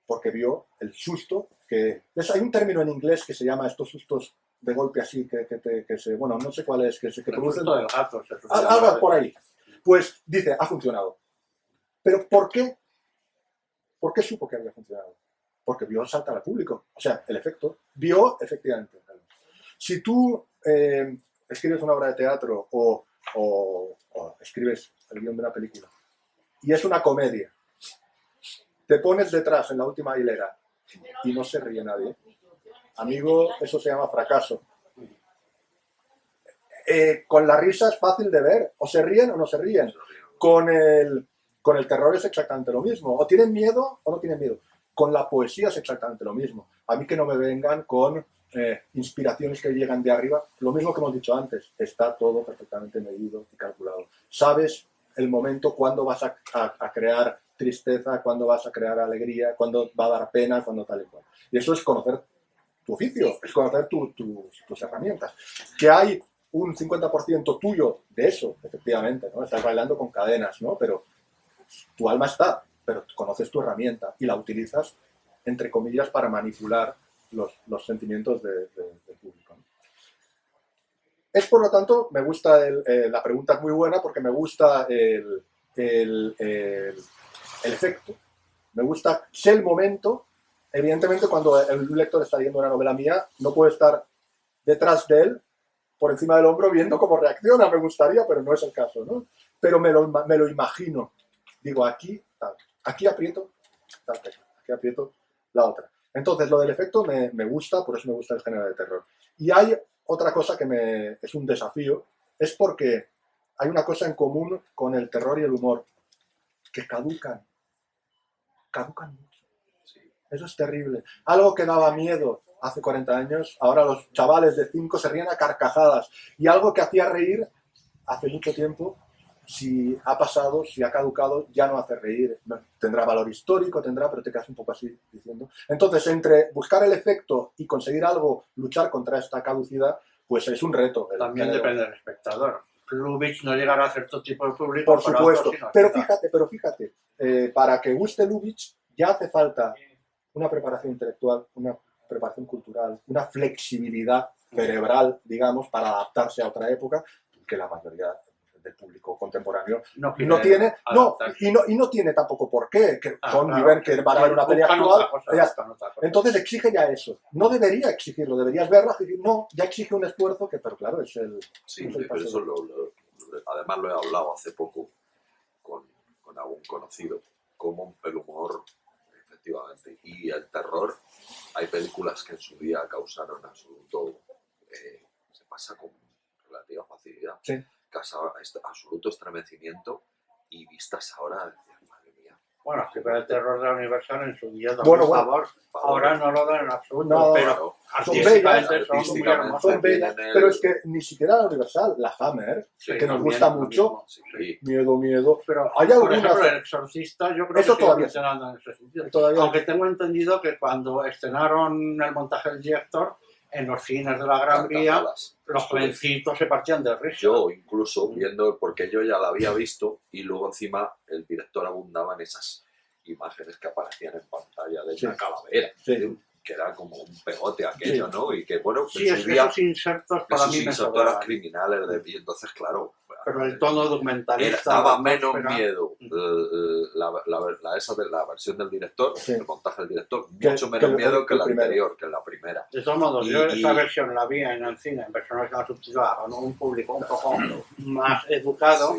porque vio el susto que... Hay un término en inglés que se llama estos sustos de golpe así, que se... Bueno, no sé cuál es, que El producen... susto del gato. Algo por ahí. Pues dice, ha funcionado. ¿Pero por qué? ¿Por qué supo que había funcionado? Porque vio saltar al público. O sea, el efecto. Vio efectivamente. Si tú escribes una obra de teatro o escribes el guión de una película y es una comedia, te pones detrás en la última hilera y no se ríe nadie, amigo, eso se llama fracaso. Con la risa es fácil de ver, o se ríen o no se ríen. Con el terror es exactamente lo mismo, o tienen miedo o no tienen miedo. Con la poesía es exactamente lo mismo. A mí que no me vengan con inspiraciones que llegan de arriba, lo mismo que hemos dicho antes, está todo perfectamente medido y calculado. Sabes el momento cuándo vas a crear tristeza, cuándo vas a crear alegría, cuándo va a dar pena, cuándo tal y cual. Y eso es conocer tu oficio, es conocer tus herramientas. Que hay un 50% tuyo de eso, efectivamente, ¿no? Estás bailando con cadenas, ¿no? Pero tu alma está, pero conoces tu herramienta y la utilizas, entre comillas, para manipular los sentimientos del público, ¿no? Es, por lo tanto, me gusta la pregunta es muy buena porque me gusta el efecto. Me gusta, sé el momento. Evidentemente, cuando el lector está leyendo una novela mía, no puedo estar detrás de él, por encima del hombro, viendo cómo reacciona. Me gustaría, pero no es el caso, ¿no? Pero me lo imagino. Digo, aquí, tal. Aquí aprieto, tal, aquí aprieto la otra. Entonces, lo del efecto me gusta, por eso me gusta el género de terror. Y hay otra cosa que es un desafío, es porque hay una cosa en común con el terror y el humor, que caducan mucho. Sí. Eso es terrible. Algo que daba miedo hace 40 años, ahora los chavales de 5 se ríen a carcajadas. Y algo que hacía reír hace mucho tiempo, si ha pasado, si ha caducado, ya no hace reír. Tendrá valor histórico, pero te quedas un poco así diciendo. Entonces, entre buscar el efecto y conseguir algo, luchar contra esta caducidad, pues es un reto. También depende del espectador. Lubitsch no llegará a cierto tipo de público. Por supuesto. Otros, Pero fíjate, para que guste Lubitsch ya hace falta una preparación intelectual, una preparación cultural, una flexibilidad cerebral, digamos, para adaptarse a otra época, que la mayoría del público contemporáneo no tiene, y no tiene tampoco por qué, que viven que van a ver una peli actual, entonces exige ya eso. No debería exigirlo, deberías verla, no, ya exige un esfuerzo que, pero claro, es el... Sí, pero eso además lo he hablado hace poco con algún conocido, como el humor, efectivamente, y el terror, hay películas que en su día causaron absoluto, se pasa con relativa facilidad, sí. Absoluto estremecimiento, y vistas ahora, madre mía. Bueno, es que el terror de la Universal en su día da favor. Ahora no lo dan en absoluto, no, pero artísticamente son bellas, pero es que ni siquiera la Universal, la Hammer, que nos gusta mucho, miedo, pero hay por algunas... ejemplo, El Exorcista, yo creo eso que sigue todavía funcionando en ese sentido. Todavía. Aunque tengo entendido que cuando estrenaron el montaje del director, en los cines de la Gran Vía, los jovencitos se partían de risa. Yo incluso viendo, porque yo ya la había visto, y luego encima el director abundaba en esas imágenes que aparecían en pantalla de una calavera, que era como un pegote aquello, ¿no? Y que bueno, sí, es que esos insertos para mí me sobraban. Criminales, y entonces claro... Pero el tono documentalista... Daba menos miedo la versión del director, el montaje del director, mucho menos miedo que la anterior, que la primera. De todos modos, yo esa versión la vi en el cine, en personas que la subtitulaban, un público un poco más educado,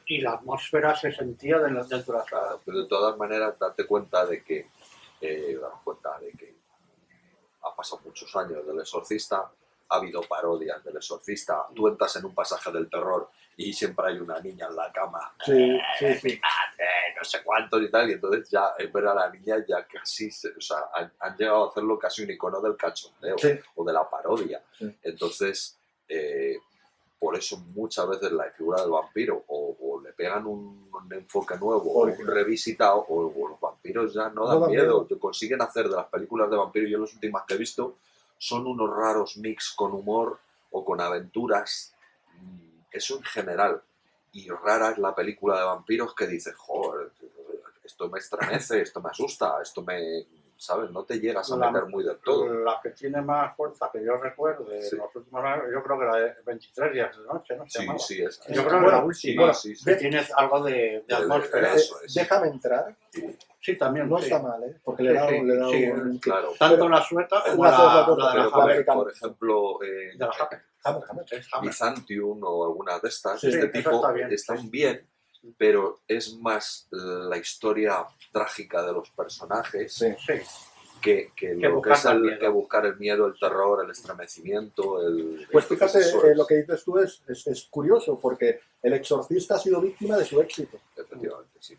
y la atmósfera se sentía dentro de la sala. Pero de todas maneras, date cuenta de que ha pasado muchos años del Exorcista, ha habido parodias del Exorcista, tú entras en un pasaje del terror y siempre hay una niña en la cama, no sé cuántos y tal, y entonces ya ver a la niña ya casi, han llegado a hacerlo casi un icono del cachondeo o de la parodia. Entonces, por eso muchas veces la figura del vampiro o le pegan un enfoque nuevo o un revisitado, o los vampiros ya no dan miedo. Consiguen hacer de las películas de vampiros, yo las últimas que he visto, son unos raros mix con humor o con aventuras, eso en general. Y rara es la película de vampiros que dices, joder, esto me estremece, esto me asusta, esto me... ¿Sabes? No te llegas a meter muy del todo. La que tiene más fuerza que yo recuerdo de los últimos años, yo creo que la de 23 días de noche, ¿no? Sí, es. Yo creo que la última. Tienes algo de atmósfera. Déjame entrar. Sí, también. No está mal, ¿eh? Porque le da un... Claro. Tanto la sueca como la americana. Por ejemplo, de la Hammer. Byzantium o algunas de estas, de este tipo, están bien, pero es más la historia trágica de los personajes que buscar el miedo, el terror, el estremecimiento. Pues fíjate, lo que dices tú es curioso, porque El Exorcista ha sido víctima de su éxito. Efectivamente, sí.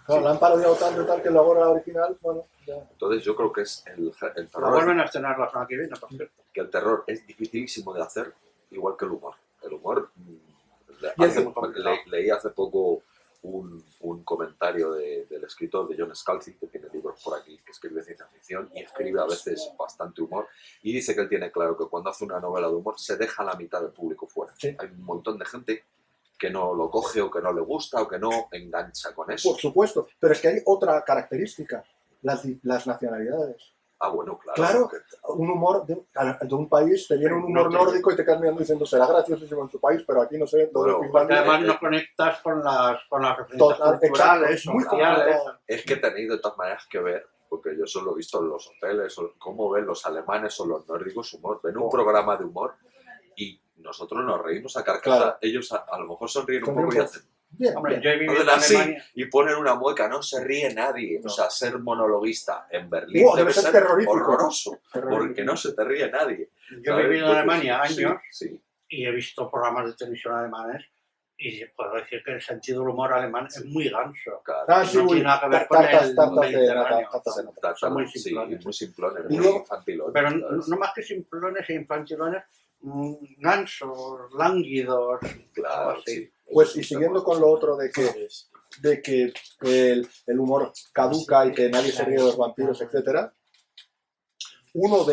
Claro, la han parodiado tanto tal que luego la original, bueno, ya. Entonces yo creo que es el terror. La vuelven a estrenar la semana que viene, por cierto. Que el terror es dificilísimo de hacer, igual que el humor. El humor... Leí hace poco un comentario del escritor de John Scalzi, que tiene libros por aquí, que escribe ciencia ficción y escribe a veces bastante humor, y dice que él tiene claro que cuando hace una novela de humor se deja la mitad del público fuera. Hay un montón de gente que no lo coge o que no le gusta o que no engancha con eso. Por supuesto, pero es que hay otra característica, las nacionalidades. Ah, bueno, claro. Claro, un humor de un país, te viene un humor nórdico y te quedas mirando diciendo será graciosísimo en su país, pero aquí no sé, todo porque además no conectas con las referencias culturales, sociales. Es que tenéis de todas maneras que ver, porque yo solo he visto en los hoteles, cómo ven los alemanes o los nórdicos humor. Ven un programa de humor y nosotros nos reímos a carcajadas. Ellos a lo mejor sonríen un poco y hacen... Hombre, yo he vivido en así, Alemania. y ponen una mueca, no se ríe nadie. No. O sea, ser monologuista en Berlín debe ser terrorífico. Horroroso, porque no se te ríe nadie. Yo he vivido en Alemania años sí. Y he visto programas de televisión alemanes y puedo decir que el sentido del humor alemán es muy ganso. Claro. Ah, sí, no tiene nada que ver con el Mediterráneo. Son muy simplones, Y muy luego, infantilones. Pero no más que simplones e infantilones, gansos, lánguidos. Claro, así. sí. Pues y siguiendo con lo otro de que el humor caduca y que nadie se ríe de los vampiros, etcétera, uno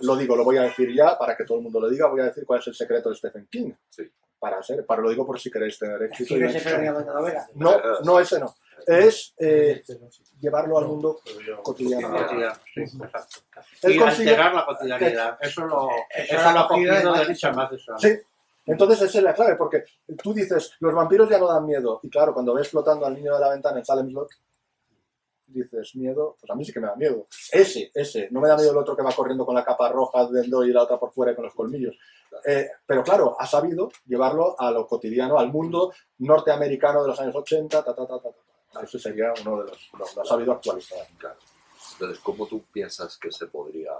lo digo, lo voy a decir ya para que todo el mundo lo diga, voy a decir cuál es el secreto de Stephen King. Sí. Para lo digo por si queréis tener éxito. ¿Quién es ese de la novela? No, ese no. Es llevarlo al mundo cotidiano. Cotidiano, sí, exacto. Él Y consigue- alterar la cotidianidad. Eso lo ha cogido de Richard Matheson. Sí. Entonces esa es la clave, porque tú dices, los vampiros ya no dan miedo. Y claro, cuando ves flotando al niño de la ventana en Salem Slot, dices, miedo, pues a mí sí que me da miedo. Ese, no me da miedo el otro que va corriendo con la capa roja dentro y la otra por fuera y con los colmillos. Pero claro, ha sabido llevarlo a lo cotidiano, al mundo norteamericano de los años 80, Ese sería uno de los lo ha sabido actualizar. Claro. Entonces, ¿cómo tú piensas que se podría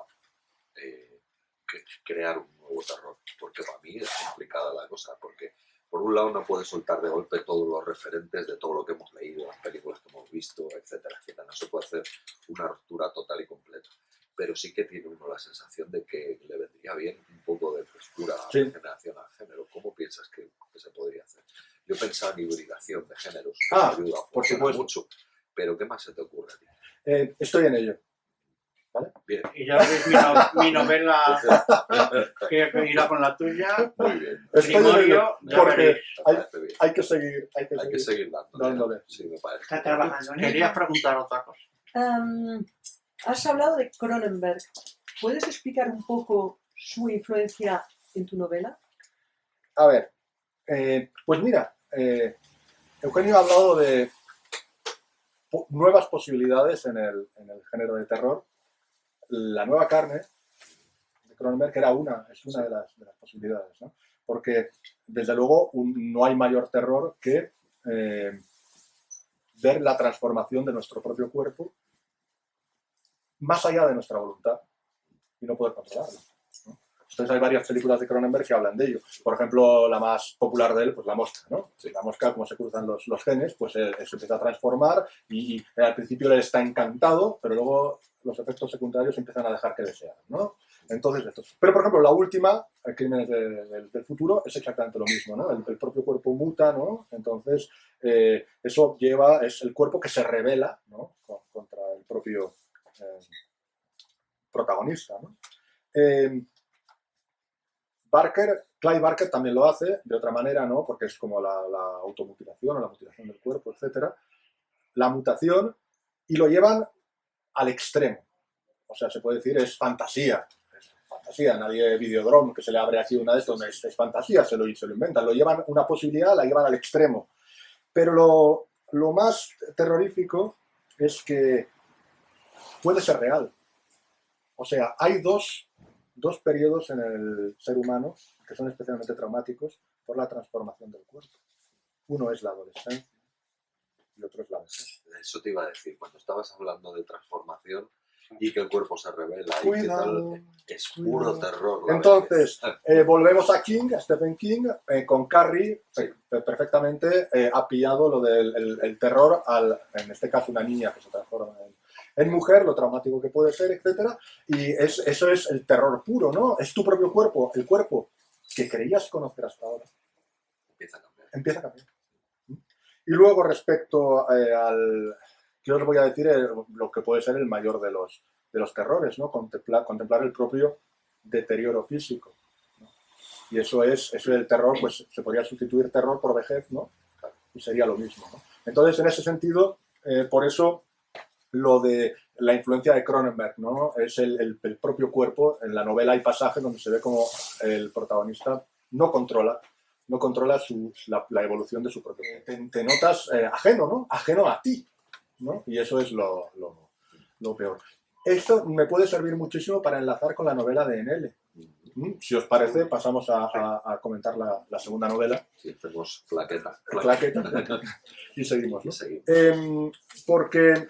crear un nuevo terror? Porque para mí es complicada la cosa, porque por un lado no puedes soltar de golpe todos los referentes de todo lo que hemos leído, las películas que hemos visto, etcétera, etcétera. No se puede hacer una ruptura total y completa. Pero sí que tiene uno la sensación de que le vendría bien un poco de frescura Sí. de generación al género. ¿Cómo piensas que se podría hacer? Yo pensaba en hibridación de géneros, que Ah, ayuda por funciona supuesto. mucho. Pero ¿qué más se te ocurre a ti? Estoy en ello. Bien. Y ya veis mi novela que irá con la tuya. Muy bien. Estoy en Grimorio, ello, ya porque veréis. Me hay- parece bien. hay que seguir. Hay que seguir dándole. Sí, me parece. Está trabajando en Querías ello. preguntar otra cosa. Has hablado de Cronenberg. ¿Puedes explicar un poco su influencia en tu novela? A ver, pues mira, Eugenio ha hablado de nuevas posibilidades en el género de terror. La nueva carne de Cronenberg es una de las posibilidades, ¿no? Porque, desde luego, no hay mayor terror que ver la transformación de nuestro propio cuerpo más allá de nuestra voluntad y no poder controlarlo, ¿no? Entonces hay varias películas de Cronenberg que hablan de ello. Por ejemplo, la más popular de él, pues La Mosca, ¿no? Sí. La mosca, como se cruzan los genes, pues se empieza a transformar y al principio él está encantado, pero luego los efectos secundarios empiezan a dejar que desear, ¿no? Entonces, esto. Pero, por ejemplo, la última, Crímenes del futuro, es exactamente lo mismo, ¿no? El propio cuerpo muta, ¿no? Entonces, eso es el cuerpo que se revela, ¿no? Contra el propio protagonista, ¿no? Clive Barker también lo hace de otra manera, ¿no? Porque es como la automutilación o la mutilación del cuerpo, etcétera. La mutación, y lo llevan al extremo. O sea, se puede decir, es fantasía. Es fantasía. Nadie Videodrome, que se le abre aquí una de estos, es fantasía, se lo inventan. Lo llevan una posibilidad, la llevan al extremo. Pero lo más terrorífico es que puede ser real. O sea, hay dos periodos en el ser humano que son especialmente traumáticos por la transformación del cuerpo. Uno es la adolescencia y otro es la vejez. Eso te iba a decir, cuando estabas hablando de transformación y que el cuerpo se revela y que Cuidado. tal, es puro terror. la Entonces, vejez. volvemos a King, a Stephen King, con Carrie, perfectamente ha pillado lo del terror en este caso, una niña que se transforma en mujer, lo traumático que puede ser, etcétera, y eso es el terror puro, ¿no? Es tu propio cuerpo, el cuerpo que creías conocer hasta ahora, Empieza a cambiar. empieza a cambiar. Y luego, respecto que os voy a decir lo que puede ser el mayor de los terrores, ¿no? Contemplar el propio deterioro físico, ¿no? Y eso es el terror, pues se podría sustituir terror por vejez, ¿no? Y sería lo mismo, ¿no? Entonces, en ese sentido, por eso lo de la influencia de Cronenberg, ¿no? Es el propio cuerpo. En la novela hay pasajes donde se ve como el protagonista no controla la evolución de su propio cuerpo. Te notas ajeno, ¿no? Ajeno a ti, ¿no? Y eso es lo peor. Esto me puede servir muchísimo para enlazar con la novela de N.L. Si os parece, pasamos a comentar la segunda novela. Sí, hacemos claqueta. Y seguimos, ¿no? Y seguimos. Porque,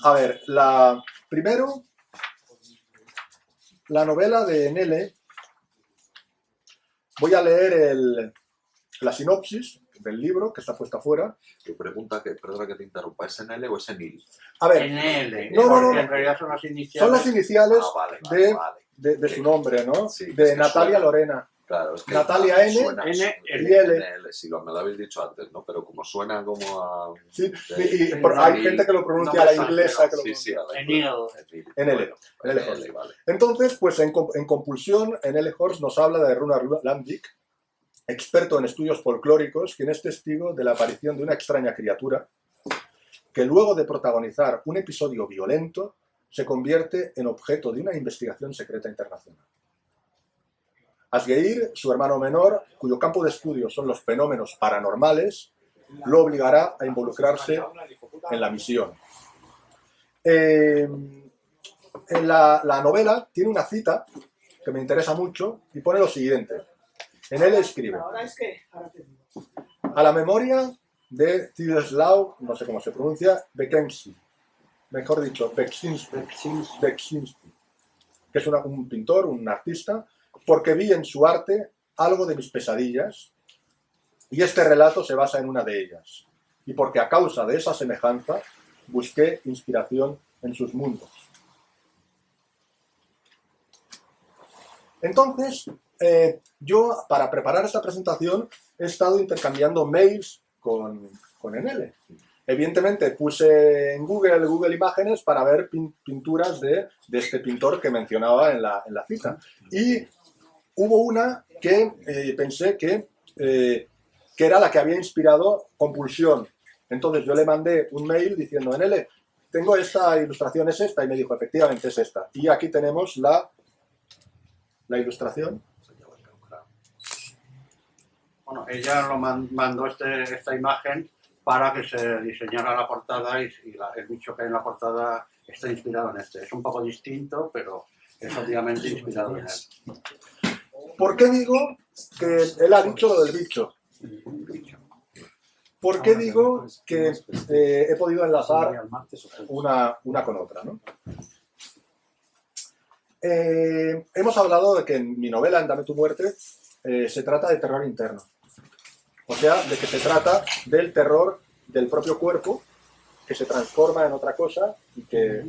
a ver, primero, la novela de N.L. Voy a leer la sinopsis del libro, que está puesta afuera. Tu pregunta, perdona que te interrumpa, ¿es NL o es NIL? A ver, NL. No, porque no. en realidad son las iniciales. son las iniciales Vale. de su nombre, ¿no? Sí, de es que Natalia suena. Lorena. Claro, es que Natalia N, suena, N, y L. NL, sí, me lo habéis dicho antes, ¿no? Pero como suena como a... Sí, de- hay gente que lo pronuncia a la inglesa. Que lo Sí, sí, a la Enil. NL. Bueno, NL. NL, vale. Entonces, pues en Compulsión, N.L. Horst nos habla de Runar Landic, experto en estudios folclóricos, quien es testigo de la aparición de una extraña criatura que luego de protagonizar un episodio violento se convierte en objeto de una investigación secreta internacional. Asgeir, su hermano menor, cuyo campo de estudio son los fenómenos paranormales, lo obligará a involucrarse en la misión. En la novela tiene una cita que me interesa mucho y pone lo siguiente. En él escribe: a la memoria de Czeslaw, no sé cómo se pronuncia, Beksiński, mejor dicho, Beksiński, que es un pintor, un artista, porque vi en su arte algo de mis pesadillas y este relato se basa en una de ellas, y porque a causa de esa semejanza busqué inspiración en sus mundos. Entonces, yo para preparar esta presentación he estado intercambiando mails con Enele. Evidentemente puse en Google Imágenes para ver pinturas de este pintor que mencionaba en la cita. Y hubo una que pensé que era la que había inspirado Compulsión. Entonces yo le mandé un mail diciendo: Enele, tengo esta ilustración, ¿es esta? Y me dijo, efectivamente es esta. Y aquí tenemos la ilustración. Bueno, ella lo mandó esta imagen para que se diseñara la portada y el bicho que hay en la portada está inspirado en este. Es un poco distinto, pero es obviamente inspirado en él. ¿Por qué digo que él ha dicho lo del bicho? ¿Por qué digo que he podido enlazar una con otra, ¿no? Hemos hablado de que en mi novela, en Dame tu muerte, se trata de terror interno. O sea, de que se trata del terror del propio cuerpo que se transforma en otra cosa y que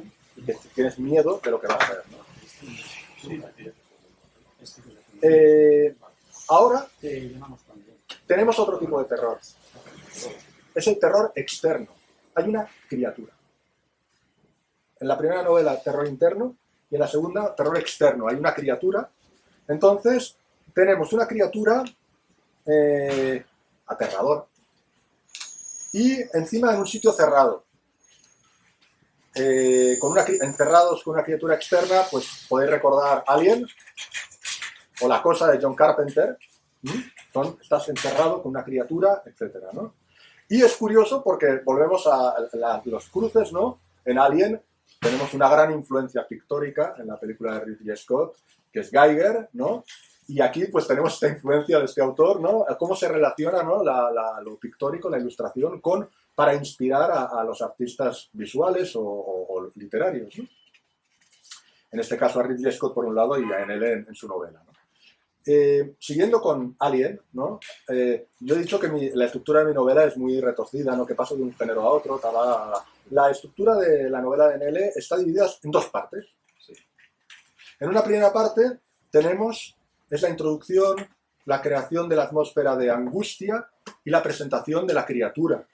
tienes miedo de lo que va a ser, ¿no? Ahora tenemos otro tipo de terror. Es el terror externo. Hay una criatura. En la primera novela, terror interno, y en la segunda, terror externo. Hay una criatura. Entonces, tenemos una criatura aterradora y encima en un sitio cerrado. Encerrados con una criatura externa, pues podéis recordar Alien o La cosa de John Carpenter. Estás encerrado con una criatura, etcétera, ¿no? Y es curioso porque volvemos a los cruces, ¿no? En Alien tenemos una gran influencia pictórica en la película de Ridley Scott, que es Giger, ¿no? Y aquí pues tenemos esta influencia de este autor, ¿no? Cómo se relaciona, ¿no? Lo pictórico, la ilustración, para inspirar a los artistas visuales o literarios, ¿no? En este caso a Ridley Scott por un lado y a N.L. en su novela, ¿no? Siguiendo con Alien, ¿no? Yo he dicho que la estructura de mi novela es muy retorcida, ¿no? Que paso de un género a otro, La estructura de la novela de N.L. está dividida en dos partes. Sí. En una primera parte es la introducción, la creación de la atmósfera de angustia y la presentación de la criatura.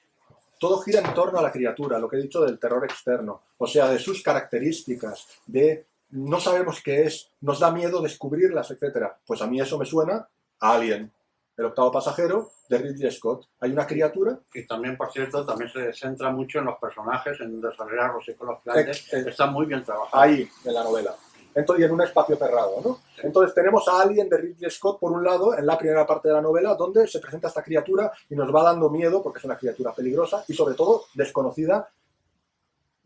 Todo gira en torno a la criatura, lo que he dicho del terror externo, o sea, de sus características, de no sabemos qué es, nos da miedo descubrirlas, etc. Pues a mí eso me suena a Alien, el octavo pasajero de Ridley Scott. Hay una criatura. Y también, por cierto, también se centra mucho en los personajes, en desarrollarlos psicológicamente. Está muy bien trabajado. Ahí, en la novela. Entonces, y en un espacio cerrado, ¿no? Sí. Entonces tenemos a Alien de Ridley Scott, por un lado, en la primera parte de la novela, donde se presenta esta criatura y nos va dando miedo, porque es una criatura peligrosa y, sobre todo, desconocida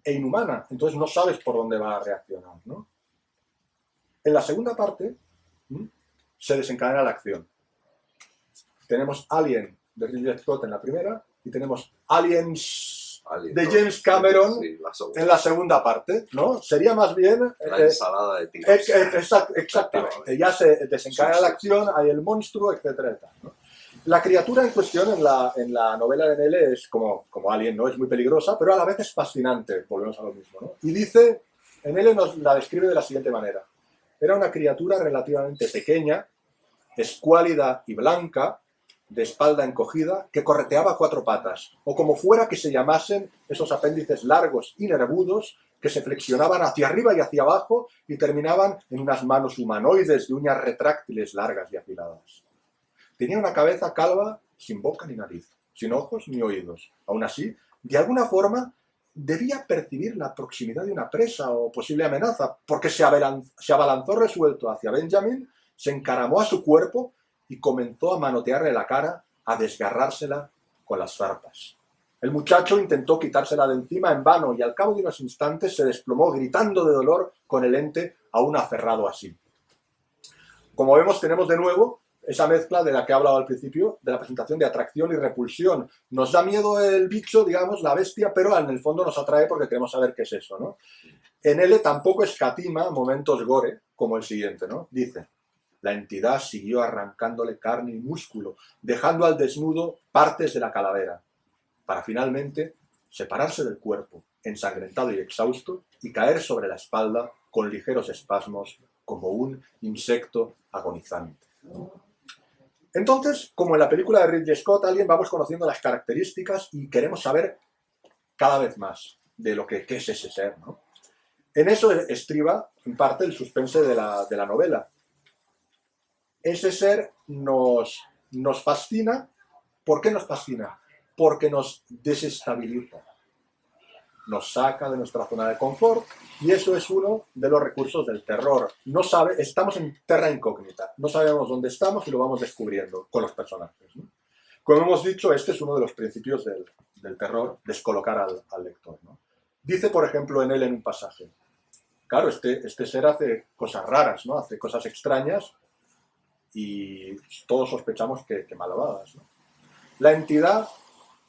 e inhumana. Entonces no sabes por dónde va a reaccionar, ¿no? En la segunda parte se desencadena la acción. Tenemos Alien de Ridley Scott en la primera y tenemos Aliens de James Cameron en la segunda parte, ¿no? Sería más bien la ensalada de tiros. Exactamente. Ya se desencadena la acción, hay el monstruo, etcétera, ¿no? La criatura en cuestión en la novela de N.L. es como Alien, ¿no? Es muy peligrosa, pero a la vez es fascinante. Volvemos a lo mismo, ¿no? Y dice, N.L. nos la describe de la siguiente manera. Era una criatura relativamente pequeña, escuálida y blanca, de espalda encogida, que correteaba a cuatro patas, o como fuera que se llamasen esos apéndices largos y nervudos que se flexionaban hacia arriba y hacia abajo y terminaban en unas manos humanoides de uñas retráctiles largas y afiladas. Tenía una cabeza calva sin boca ni nariz, sin ojos ni oídos. Aún así, de alguna forma, debía percibir la proximidad de una presa o posible amenaza, porque se abalanzó resuelto hacia Benjamin, se encaramó a su cuerpo y comenzó a manotearle la cara, a desgarrársela con las zarpas. El muchacho intentó quitársela de encima en vano y al cabo de unos instantes se desplomó gritando de dolor con el ente aún aferrado así. Como vemos, tenemos de nuevo esa mezcla de la que he hablado al principio, de la presentación de atracción y repulsión. Nos da miedo el bicho, digamos, la bestia, pero en el fondo nos atrae porque queremos saber qué es eso, ¿no? En L tampoco escatima momentos gore, como el siguiente, ¿no? Dice: la entidad siguió arrancándole carne y músculo, dejando al desnudo partes de la calavera, para finalmente separarse del cuerpo, ensangrentado y exhausto, y caer sobre la espalda con ligeros espasmos, como un insecto agonizante. Entonces, como en la película de Ridley Scott, Alien, vamos conociendo las características y queremos saber cada vez más de lo que es ese ser, ¿no? En eso estriba, en parte, el suspense de la novela. Ese ser nos fascina. ¿Por qué nos fascina? Porque nos desestabiliza, nos saca de nuestra zona de confort, y eso es uno de los recursos del terror. Estamos en terra incógnita, no sabemos dónde estamos y lo vamos descubriendo con los personajes, ¿no? Como hemos dicho, este es uno de los principios del terror, descolocar al lector, ¿no? Dice, por ejemplo, en él en un pasaje, claro, este ser hace cosas raras, ¿no? Hace cosas extrañas y todos sospechamos que malvadas, ¿no? La entidad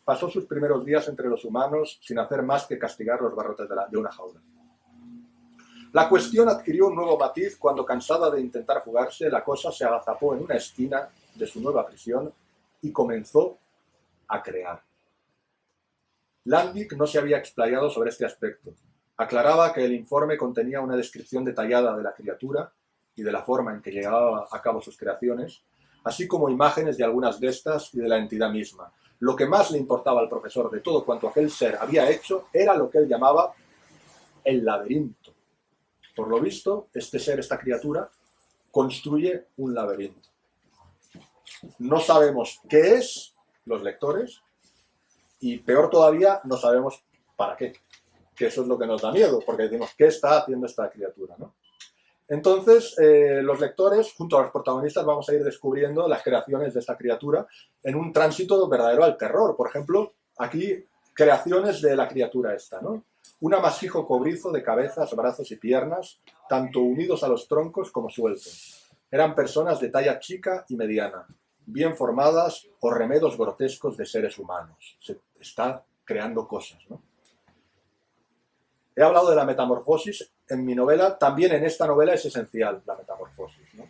pasó sus primeros días entre los humanos sin hacer más que castigar los barrotes de una jaula. La cuestión adquirió un nuevo matiz cuando, cansada de intentar fugarse, la cosa se agazapó en una esquina de su nueva prisión y comenzó a crear. Landick no se había explayado sobre este aspecto. Aclaraba que el informe contenía una descripción detallada de la criatura y de la forma en que llevaba a cabo sus creaciones, así como imágenes de algunas de estas y de la entidad misma. Lo que más le importaba al profesor de todo cuanto aquel ser había hecho era lo que él llamaba el laberinto. Por lo visto, este ser, esta criatura, construye un laberinto. No sabemos qué es, los lectores, y peor todavía, no sabemos para qué. Que eso es lo que nos da miedo, porque decimos, ¿qué está haciendo esta criatura, ¿no? Entonces, los lectores, junto a los protagonistas, vamos a ir descubriendo las creaciones de esta criatura en un tránsito verdadero al terror. Por ejemplo, aquí, creaciones de la criatura esta, ¿no? Un amasijo cobrizo de cabezas, brazos y piernas, tanto unidos a los troncos como sueltos. Eran personas de talla chica y mediana, bien formadas o remedos grotescos de seres humanos. Se está creando cosas, ¿no? He hablado de la metamorfosis en mi novela, también en esta novela es esencial la metamorfosis, ¿no?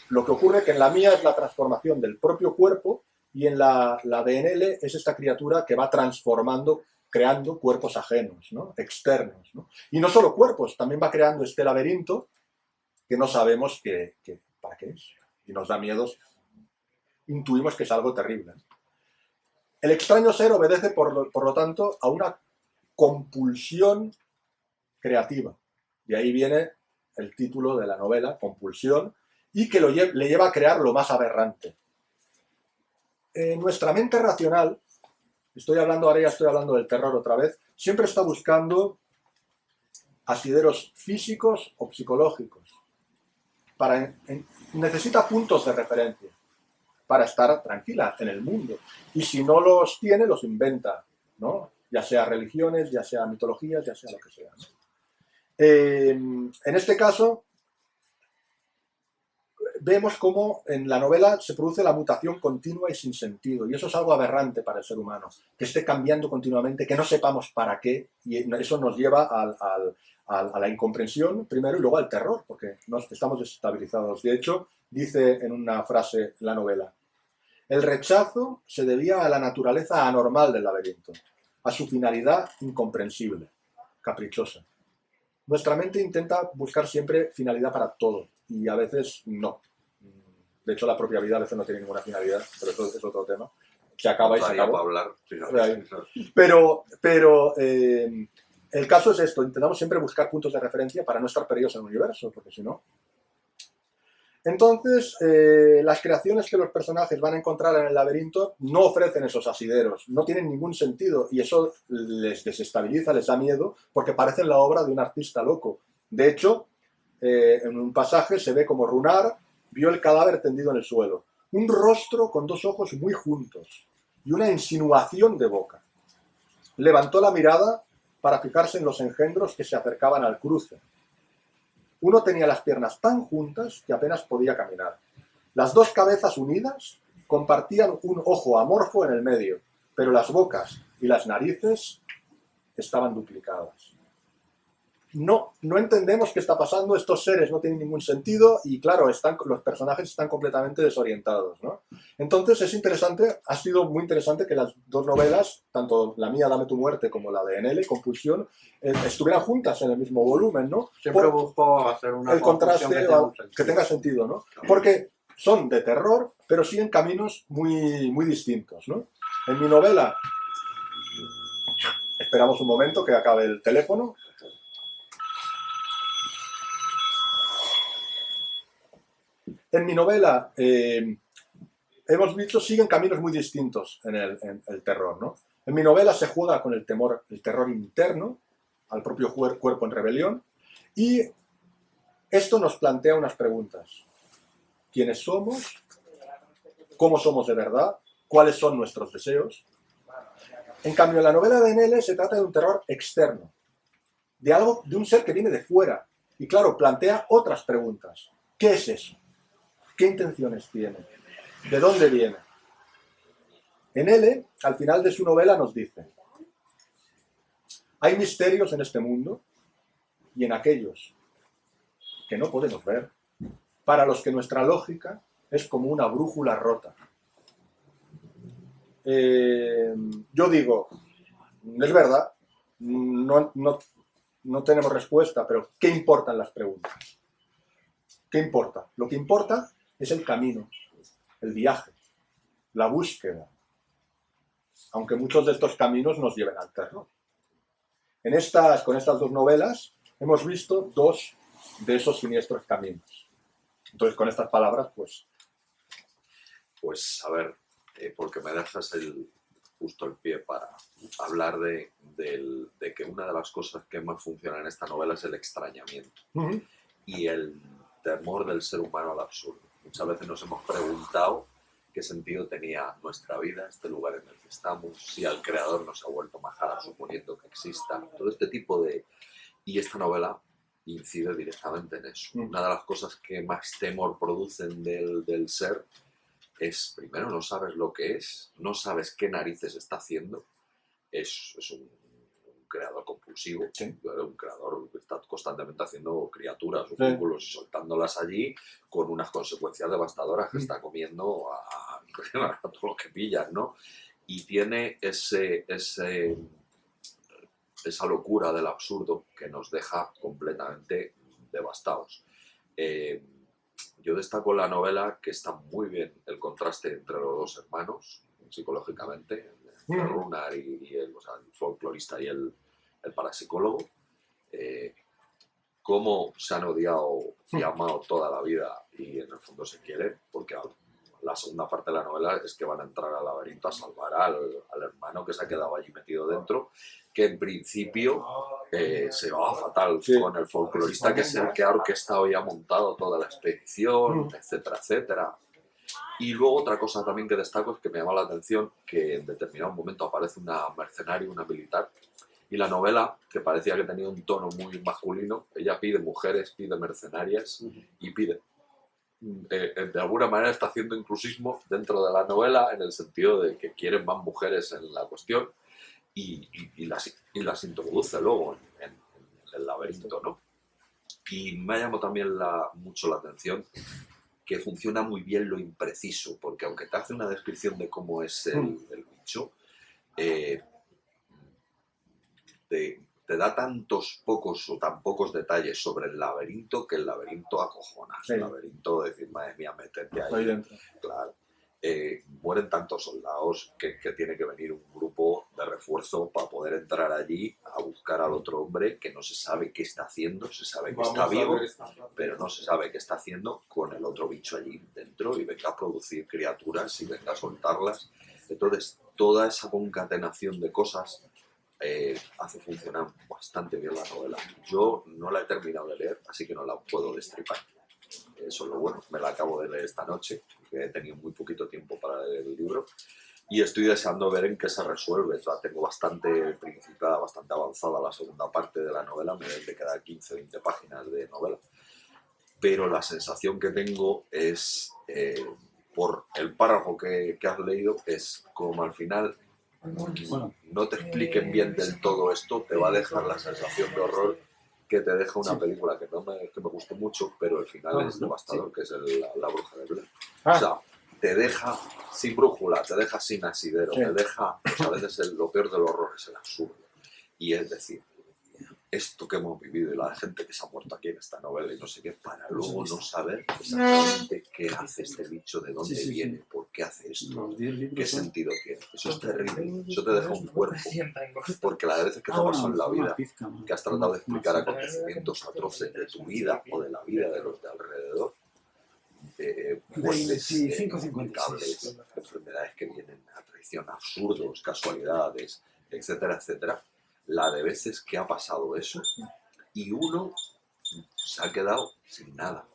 Lo que ocurre es que en la mía es la transformación del propio cuerpo y en la de NL es esta criatura que va transformando, creando cuerpos ajenos, ¿no? Externos, ¿no? Y no solo cuerpos, también va creando este laberinto que no sabemos para qué es y nos da miedos, intuimos que es algo terrible. El extraño ser obedece, por lo tanto, a una compulsión creativa. Y ahí viene el título de la novela, Compulsión, y que le lleva a crear lo más aberrante. Nuestra mente racional, ahora ya estoy hablando del terror otra vez, siempre está buscando asideros físicos o psicológicos. Necesita puntos de referencia para estar tranquila en el mundo. Y si no los tiene, los inventa, ¿no? Ya sea religiones, ya sea mitologías, ya sea lo que sea, ¿no? En este caso, vemos cómo en la novela se produce la mutación continua y sin sentido, y eso es algo aberrante para el ser humano, que esté cambiando continuamente, que no sepamos para qué, y eso nos lleva a la incomprensión primero y luego al terror, porque estamos desestabilizados. De hecho, dice en una frase la novela, el rechazo se debía a la naturaleza anormal del laberinto, a su finalidad incomprensible, caprichosa. Nuestra mente intenta buscar siempre finalidad para todo y a veces no. De hecho, la propia vida a veces no tiene ninguna finalidad, pero eso es otro tema. Se acaba y se Daría acabó. para hablar. Ahí. Pero el caso es esto, intentamos siempre buscar puntos de referencia para no estar perdidos en el universo, porque si no... Entonces, las creaciones que los personajes van a encontrar en el laberinto no ofrecen esos asideros, no tienen ningún sentido y eso les desestabiliza, les da miedo, porque parecen la obra de un artista loco. De hecho, en un pasaje se ve como Runar vio el cadáver tendido en el suelo, un rostro con dos ojos muy juntos y una insinuación de boca. Levantó la mirada para fijarse en los engendros que se acercaban al cruce. Uno tenía las piernas tan juntas que apenas podía caminar. Las dos cabezas unidas compartían un ojo amorfo en el medio, pero las bocas y las narices estaban duplicadas. No entendemos qué está pasando, estos seres no tienen ningún sentido y claro, los personajes están completamente desorientados, ¿no? Entonces es interesante, ha sido muy interesante que las dos novelas, tanto la mía Dame tu muerte como la de Enele, Compulsión, estuvieran juntas en el mismo volumen, ¿no? Siempre busco hacer una El contraste conjunción que tenga sentido, ¿no? Porque son de terror, pero siguen caminos muy, muy distintos, ¿no? En mi novela, esperamos un momento que acabe el teléfono. En mi novela, hemos visto, siguen caminos muy distintos en el terror, ¿no? En mi novela se juega con el terror interno, al propio cuerpo en rebelión, y esto nos plantea unas preguntas. ¿Quiénes somos? ¿Cómo somos de verdad? ¿Cuáles son nuestros deseos? En cambio, en la novela de Enele se trata de un terror externo, de un ser que viene de fuera, y claro, plantea otras preguntas. ¿Qué es eso? ¿Qué intenciones tiene? ¿De dónde viene? Enele, al final de su novela, nos dice: hay misterios en este mundo y en aquellos que no podemos ver, para los que nuestra lógica es como una brújula rota. Yo digo, es verdad, no tenemos respuesta, pero ¿qué importan las preguntas? ¿Qué importa? Lo que importa es el camino, el viaje, la búsqueda, aunque muchos de estos caminos nos lleven al terror. Con estas dos novelas hemos visto dos de esos siniestros caminos. Entonces, con estas palabras, Pues a ver, porque me dejas justo el pie para hablar de que una de las cosas que más funciona en esta novela es el extrañamiento y el temor del ser humano al absurdo. Muchas veces nos hemos preguntado qué sentido tenía nuestra vida, este lugar en el que estamos, si al creador nos ha vuelto majara suponiendo que exista, todo este tipo de... Y esta novela incide directamente en eso. Una de las cosas que más temor producen del ser es, primero, no sabes lo que es, no sabes qué narices está haciendo, es un creador compulsivo, sí, un creador que está constantemente haciendo criaturas o sí, círculos y soltándolas allí con unas consecuencias devastadoras que está comiendo a todo lo que pillan, ¿no? Y tiene esa locura del absurdo que nos deja completamente devastados. Yo destaco la novela que está muy bien el contraste entre los dos hermanos, psicológicamente, entre Runar y el folclorista y el parapsicólogo, cómo se han odiado y amado toda la vida y en el fondo se quieren, porque la segunda parte de la novela es que van a entrar al laberinto a salvar al hermano que se ha quedado allí metido dentro, que en principio se va fatal con el folclorista, que es el que ha orquestado y ha montado toda la expedición, etcétera, etcétera. Y luego otra cosa también que destaco es que me llama la atención que en determinado momento aparece una mercenaria, una militar, y la novela, que parecía que tenía un tono muy masculino, ella pide mujeres, pide mercenarias y pide... de alguna manera está haciendo inclusismo dentro de la novela en el sentido de que quieren más mujeres en la cuestión y las introduce luego en el laberinto, ¿no? Y me ha llamado también mucho la atención que funciona muy bien lo impreciso, porque aunque te hace una descripción de cómo es el bicho, te da tantos pocos o tan pocos detalles sobre el laberinto que el laberinto acojona. Sí. El laberinto de decir, madre mía, métete Ahí ahí. dentro. Claro. Mueren tantos soldados que tiene que venir un grupo de refuerzo para poder entrar allí a buscar al otro hombre que no se sabe qué está haciendo, se sabe que está vivo, pero no se sabe qué está haciendo con el otro bicho allí dentro y venga a producir criaturas y venga a soltarlas. Entonces, toda esa concatenación de cosas hace funcionar bastante bien la novela. Yo no la he terminado de leer, así que no la puedo destripar. Eso es lo bueno, me la acabo de leer esta noche, que he tenido muy poquito tiempo para leer el libro y estoy deseando ver en qué se resuelve. O sea, tengo bastante principiada, bastante avanzada la segunda parte de la novela, me deben de quedar 15-20 páginas de novela, pero la sensación que tengo es, por el párrafo que has leído, es como al final no te expliquen bien del todo esto, te va a dejar la sensación de horror que te deja una película que que me gustó mucho, pero el final es devastador, que es la Bruja de Blair. O sea, te deja sin brújula, te deja sin asidero, te deja, pues a veces lo peor del horror es el absurdo. Y es decir, esto que hemos vivido y la gente que se ha muerto aquí en esta novela y no sé qué, para luego no saber exactamente qué hace este bicho, de dónde viene, por qué hace esto, qué sentido tiene. Eso es terrible, eso te deja un cuerpo, porque las veces que te pasó en la vida, que has tratado de explicar acontecimientos atroces de tu vida o de la vida de los de alrededor, muertes inexplicables, enfermedades que vienen a traición, absurdos, casualidades, etcétera, etcétera. La de veces que ha pasado eso y uno se ha quedado sin nada,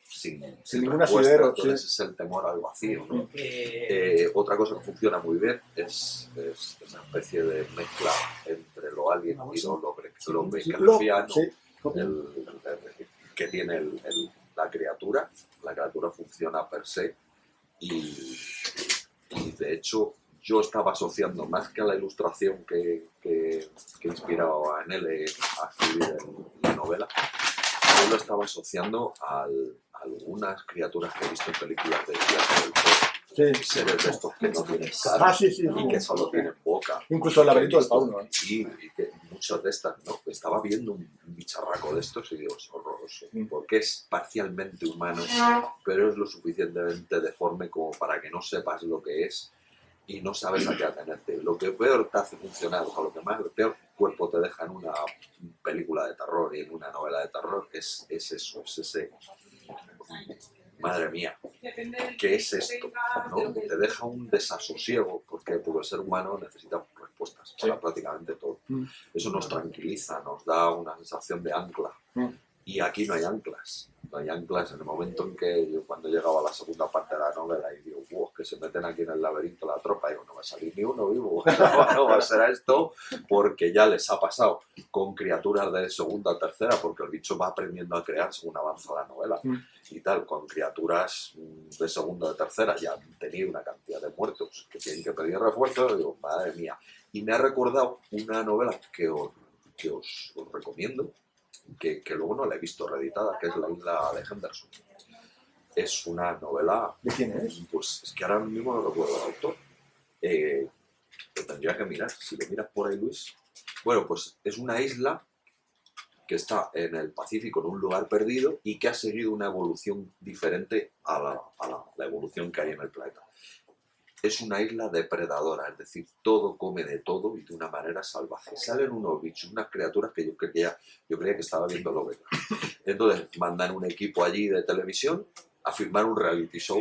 sin ningún respuesta. asidero. Entonces es el temor al vacío, ¿no? Otra cosa que funciona muy bien es esa especie de mezcla entre lo alien y lo Lovecraftiano que tiene la criatura. La criatura funciona per se y de hecho yo estaba asociando más que a la ilustración que inspiraba a Nele a escribir la novela, yo lo estaba asociando a algunas criaturas que he visto en películas de Viaje del Fauno. Seres de estos que no tienen cara y que solo tienen boca. Incluso el laberinto del fauno. Sí, y que muchas de estas, ¿no? Estaba viendo un bicharraco de estos y digo, es horroroso, porque es parcialmente humano, pero es lo suficientemente deforme como para que no sepas lo que es y no sabes a qué atenerte. Lo que peor te hace funcionar, o lo que más, el peor cuerpo te deja en una película de terror y en una novela de terror es eso, es ese... Madre mía, ¿qué es esto? ¿No? Te deja un desasosiego porque el ser humano necesita respuestas para prácticamente todo. Eso nos tranquiliza, nos da una sensación de ancla. Y aquí no hay anclas. No hay anclas en el momento en que yo, cuando llegaba a la segunda parte de la novela y digo, que se meten aquí en el laberinto la tropa, digo, no va a salir ni uno vivo. No va a ser esto porque ya les ha pasado con criaturas de segunda o tercera, porque el bicho va aprendiendo a crear según avanza la novela. Y tal, con criaturas de segunda o de tercera ya han tenido una cantidad de muertos que tienen que pedir refuerzos. Digo, madre mía. Y me ha recordado una novela que os recomiendo, que luego no la he visto reeditada, que es La isla de Henderson. Es una novela... ¿De quién es? Pues es que ahora mismo no recuerdo el autor. Lo tendría que mirar, si lo miras por ahí, Luis. Bueno, pues es una isla que está en el Pacífico, en un lugar perdido, y que ha seguido una evolución diferente a la evolución que hay en el planeta. Es una isla depredadora, es decir, todo come de todo y de una manera salvaje. Salen unos bichos, unas criaturas que yo creía que estaba viendo Lovecraft. Entonces mandan un equipo allí de televisión a filmar un reality show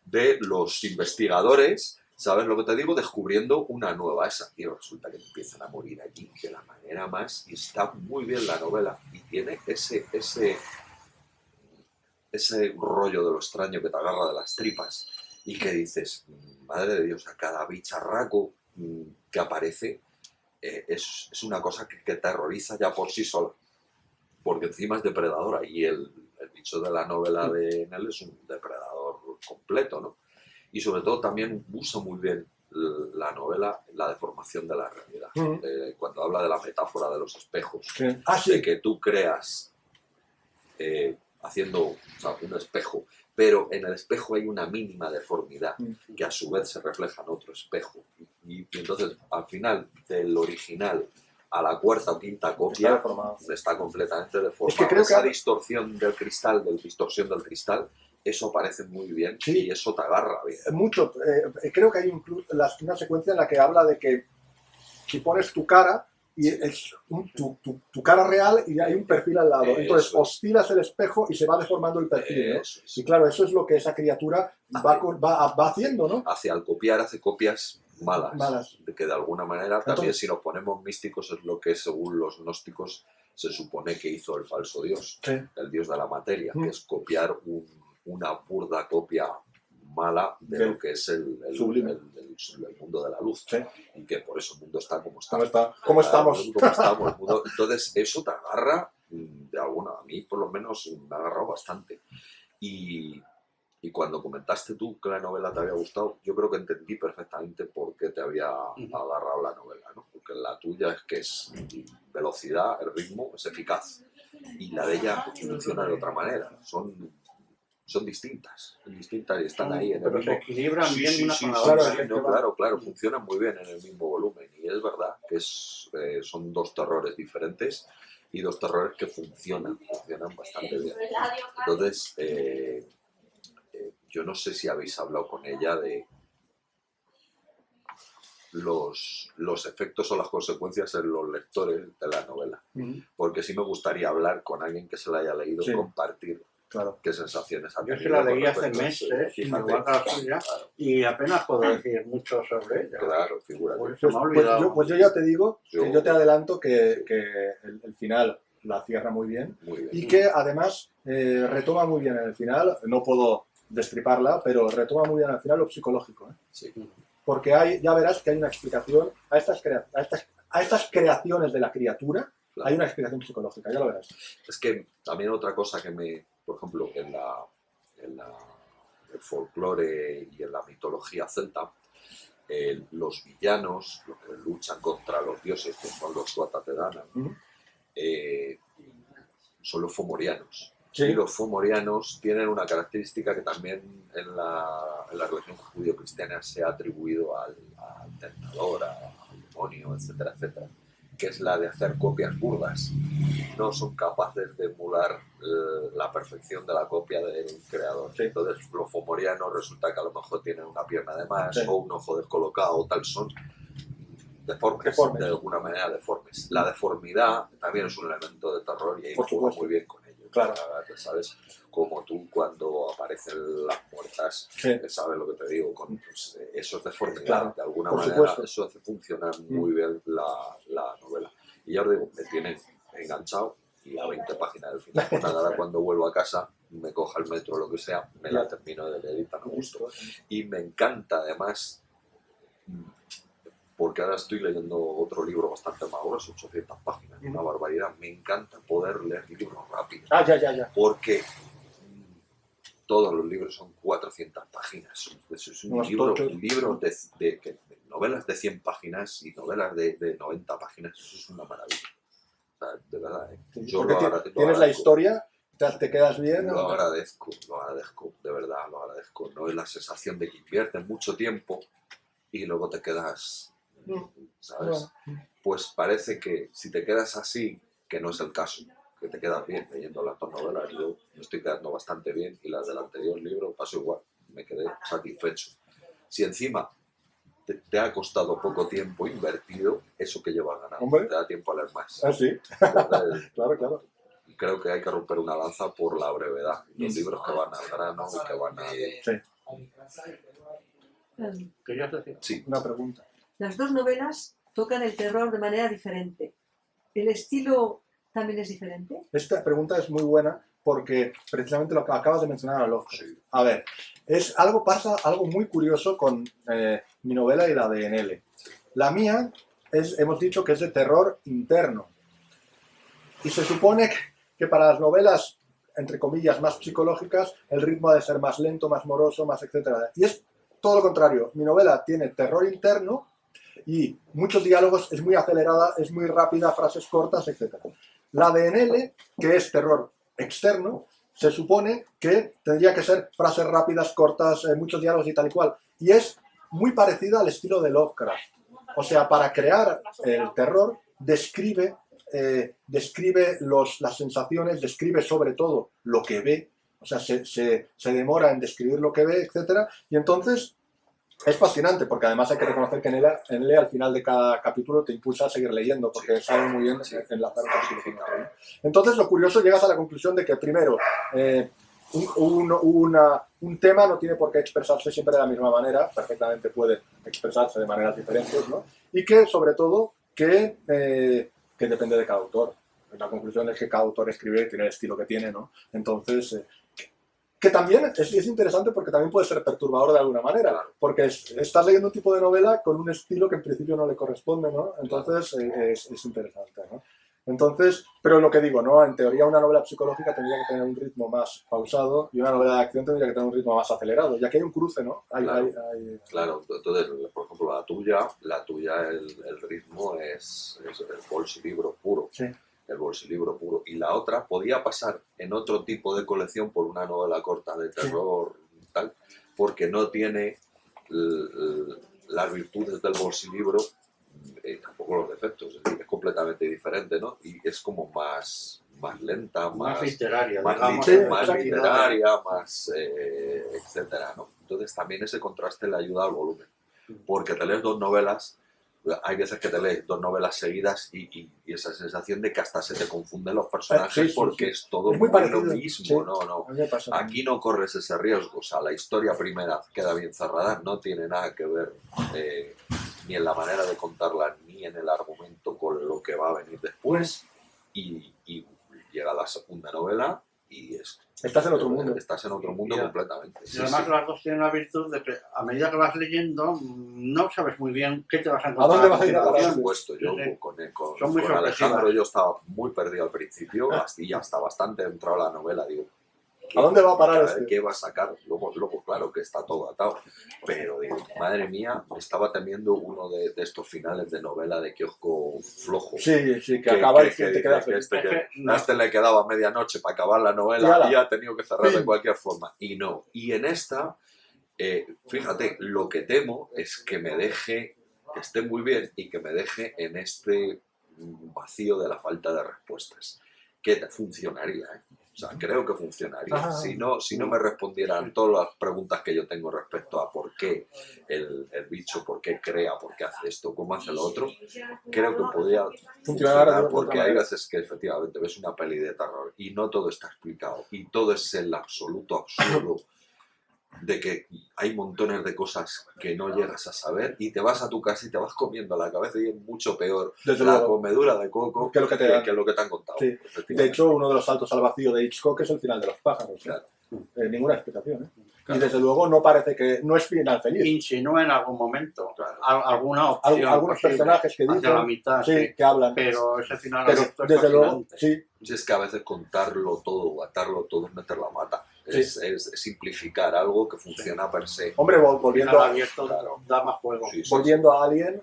de los investigadores, ¿sabes lo que te digo? Descubriendo una nueva esa. Y resulta que empiezan a morir allí de la manera más... Y está muy bien la novela y tiene ese rollo de lo extraño que te agarra de las tripas y que dices, madre de Dios, a cada bicharraco que aparece es una cosa que terroriza ya por sí sola, porque encima es depredadora y el bicho de la novela de Nell es un depredador completo, ¿no? Y sobre todo también usa muy bien la novela la deformación de la realidad. Cuando habla de la metáfora de los espejos, de que tú creas haciendo un espejo, pero en el espejo hay una mínima deformidad que a su vez se refleja en otro espejo. Y entonces, al final, del original a la cuarta o quinta Está copia deformado. está completamente deformado. Es que creo que esa ha- distorsión del cristal, eso aparece muy bien Sí. y eso te agarra bien. Mucho. Creo que hay una secuencia en la que habla de que si pones tu cara y es tu cara real y hay un perfil al lado. Entonces Eso es. oscilas el espejo y se va deformando el perfil, ¿no? Eso es. Y claro, eso es lo que esa criatura va haciendo, ¿no? Al copiar hace copias malas, de que de alguna manera también Entonces- si nos ponemos místicos es lo que según los gnósticos se supone que hizo el falso dios, Sí. el dios de la materia, Mm. que es copiar una burda copia mala de Del lo que es el sublime. el mundo de la luz, Sí. y que por eso el mundo está como está. ¿Cómo estamos? ¿Cómo estamos? El mundo- entonces eso te agarra de alguna, a mí por lo menos me ha agarrado bastante. Y cuando comentaste tú que la novela te había gustado, yo creo que entendí perfectamente por qué te había agarrado la novela, ¿no? Porque la tuya es que es velocidad, el ritmo, es eficaz. Y la de ella funciona de otra manera. Son distintas y están ahí en el Pero se mismo... equilibran Sí, bien sí, una sí, con la sí, otra. sí, no, claro, funcionan muy bien en el mismo volumen. Y es verdad que son dos terrores diferentes y dos terrores que funcionan bastante bien. Entonces, yo no sé si habéis hablado con ella de los efectos o las consecuencias en los lectores de la novela. Porque sí me gustaría hablar con alguien que se la haya leído, Sí. compartir Claro. qué sensaciones ha Yo tenido. se la con leí hace respecto a eso. meses, Fíjate. igual que la suya, y apenas puedo decir mucho sobre ella. Claro, figúrate. Pues se me ha Pues olvidado. yo ya te digo, que Yo- yo te adelanto que el final la cierra muy bien Muy bien. y que además retoma muy bien en el final, no puedo destriparla, pero retoma muy bien al final lo psicológico, ¿eh? Sí. Porque ya verás que hay una explicación a estas creaciones de la criatura, Claro. hay una explicación psicológica, ya lo verás. Es que también otra cosa que por ejemplo, en el folclore y en la mitología celta, los villanos, los que luchan contra los dioses, que son los Tuatha-Te-Danann, Ujú. son los fomorianos. Sí. Y los fomorianos tienen una característica que también en la religión judío-cristiana se ha atribuido al tentador, al demonio, etcétera, etcétera, que es la de hacer copias burdas. No son capaces de emular la perfección de la copia del creador. Sí. Entonces los fomorianos resulta que a lo mejor tienen una pierna de más, Sí. o un ojo descolocado, o tal, son deformes, de alguna manera deformes. La deformidad también es un elemento de terror y ahí Por juega supuesto. muy bien con ello. Claro. ¿Sabes? Como tú cuando aparecen las muertas, Sí. ¿sabes lo que te digo? Pues, eso es deformidad. Claro, De alguna por manera supuesto. eso hace funcionar muy bien la novela. Y ya os digo, me tiene enganchado y a 20 páginas del final. Pues nada, ahora cuando vuelvo a casa, me coja el metro o lo que sea, me la termino de leer y tan a gusto. Y me encanta además, porque ahora estoy leyendo otro libro bastante más grueso, 800 páginas, una barbaridad. Me encanta poder leer libros rápidos, Ya. porque todos los libros son 400 páginas. Es un Unos libro, tochos. de novelas de 100 páginas y novelas de 90 páginas. Eso es una maravilla. O sea, de verdad, ¿eh? Sí, Yo porque lo tienes la agradezco. historia, te quedas bien. Lo agradezco, de verdad, lo agradezco. No es la sensación de que inviertes mucho tiempo y luego te quedas, ¿sabes? Pues parece que si te quedas así, que no es el caso, que te quedas bien leyendo las dos novelas, yo me estoy quedando bastante bien y las del anterior libro paso igual, me quedé satisfecho. Si encima te ha costado poco tiempo invertido, eso que llevas ganado, Hombre. te da tiempo a leer más. Ah, sí, Entonces, claro. creo que hay que romper una lanza por la brevedad. Los libros que van al grano y que van a... ¿Querías decir? Sí, Una pregunta. Las dos novelas tocan el terror de manera diferente. ¿El estilo también es diferente? Esta pregunta es muy buena porque precisamente lo que acabas de mencionar a Lovecraft. sí. A ver, pasa algo muy curioso con mi novela y la de N.L. La mía hemos dicho que es de terror interno. Y se supone que para las novelas, entre comillas, más psicológicas, el ritmo ha de ser más lento, más moroso, más etcétera. Y es todo lo contrario. Mi novela tiene terror interno y muchos diálogos, es muy acelerada, es muy rápida, frases cortas, etcétera. La de N.L., que es terror externo, se supone que tendría que ser frases rápidas, cortas, muchos diálogos y tal y cual. Y es muy parecida al estilo de Lovecraft. O sea, para crear el terror describe las sensaciones, describe sobre todo lo que ve, o sea, se demora en describir lo que ve, etc. Y entonces es fascinante, porque además hay que reconocer que en él al final de cada capítulo te impulsa a seguir leyendo, porque sabe muy bien enlazar un capítulo con otro, ¿no? Entonces, lo curioso, llegas a la conclusión de que, primero, un tema no tiene por qué expresarse siempre de la misma manera, perfectamente puede expresarse de maneras diferentes, ¿no? Y que, sobre todo, que depende de cada autor. La conclusión es que cada autor escribe y tiene el estilo que tiene, ¿no? Entonces, que también es interesante porque también puede ser perturbador de alguna manera, porque estás leyendo un tipo de novela con un estilo que en principio no le corresponde, ¿no? Entonces es interesante, ¿no? Entonces, pero lo que digo, ¿no? En teoría una novela psicológica tendría que tener un ritmo más pausado y una novela de acción tendría que tener un ritmo más acelerado, ya que hay un cruce, ¿no? Claro, entonces, por ejemplo, la tuya el ritmo es el bolsilibro puro. Sí. El bolsilibro puro. Y la otra podía pasar en otro tipo de colección por una novela corta de terror, tal, porque no tiene las virtudes del bolsilibro, tampoco los defectos, es decir, es completamente diferente, ¿no? Y es como más lenta, Más literaria, más digamos. literaria, más etcétera, ¿no? Entonces también ese contraste le ayuda al volumen, porque te lees dos novelas. Hay veces que te lees dos novelas seguidas y esa sensación de que hasta se te confunden los personajes porque es todo es muy parecido, lo mismo. sí. No. Aquí no corres ese riesgo. O sea, la historia primera queda bien cerrada, no tiene nada que ver ni en la manera de contarla ni en el argumento con lo que va a venir después. Y llega la segunda novela y estás en otro mundo. Estás en otro mundo completamente. Y además las dos tienen la virtud de que a medida que vas leyendo no sabes muy bien qué te vas a encontrar. ¿A dónde vas a ir a Por parar? supuesto, yo Son muy con Alejandro sorpresivas. yo estaba muy perdido al principio, y hasta bastante entrado a la novela, digo, ¿A dónde va a parar ver este? qué va a sacar? Luego, claro que está todo atado, pero digo, madre mía, me estaba temiendo uno de estos finales de novela de kiosco flojo. Sí, que acaba y te quedas... Que a este le quedaba medianoche para acabar la novela y ha tenido que cerrar de cualquier forma. Y no. Y en esta, fíjate, lo que temo es que me deje, que esté muy bien y que me deje en este vacío de la falta de respuestas. Que funcionaría, ¿eh? O sea, creo que funcionaría. Si no me respondieran todas las preguntas que yo tengo respecto a por qué el bicho, por qué crea, por qué hace esto, cómo hace lo otro, creo que podría funcionar porque hay veces que efectivamente ves una peli de terror y no todo está explicado y todo es el absoluto absurdo de que hay montones de cosas que no llegas a saber y te vas a tu casa y te vas comiendo la cabeza y es mucho peor la comedura de coco que lo que te han contado. Sí. De hecho, uno de los saltos al vacío de Hitchcock es el final de los pájaros. Claro. Ninguna explicación, ¿eh? Claro. Y desde luego no parece que... No es final feliz. Insinúa en algún momento alguna opción. Algunos personajes que dicen... Hacia la mitad, sí, que hablan. Pero ese final es desde luego, sí. Es que a veces contarlo todo, atarlo todo, es meter la mata. Es simplificar algo que funciona per se. Hombre, volviendo a... abierto, da más juego. Volviendo a Alien...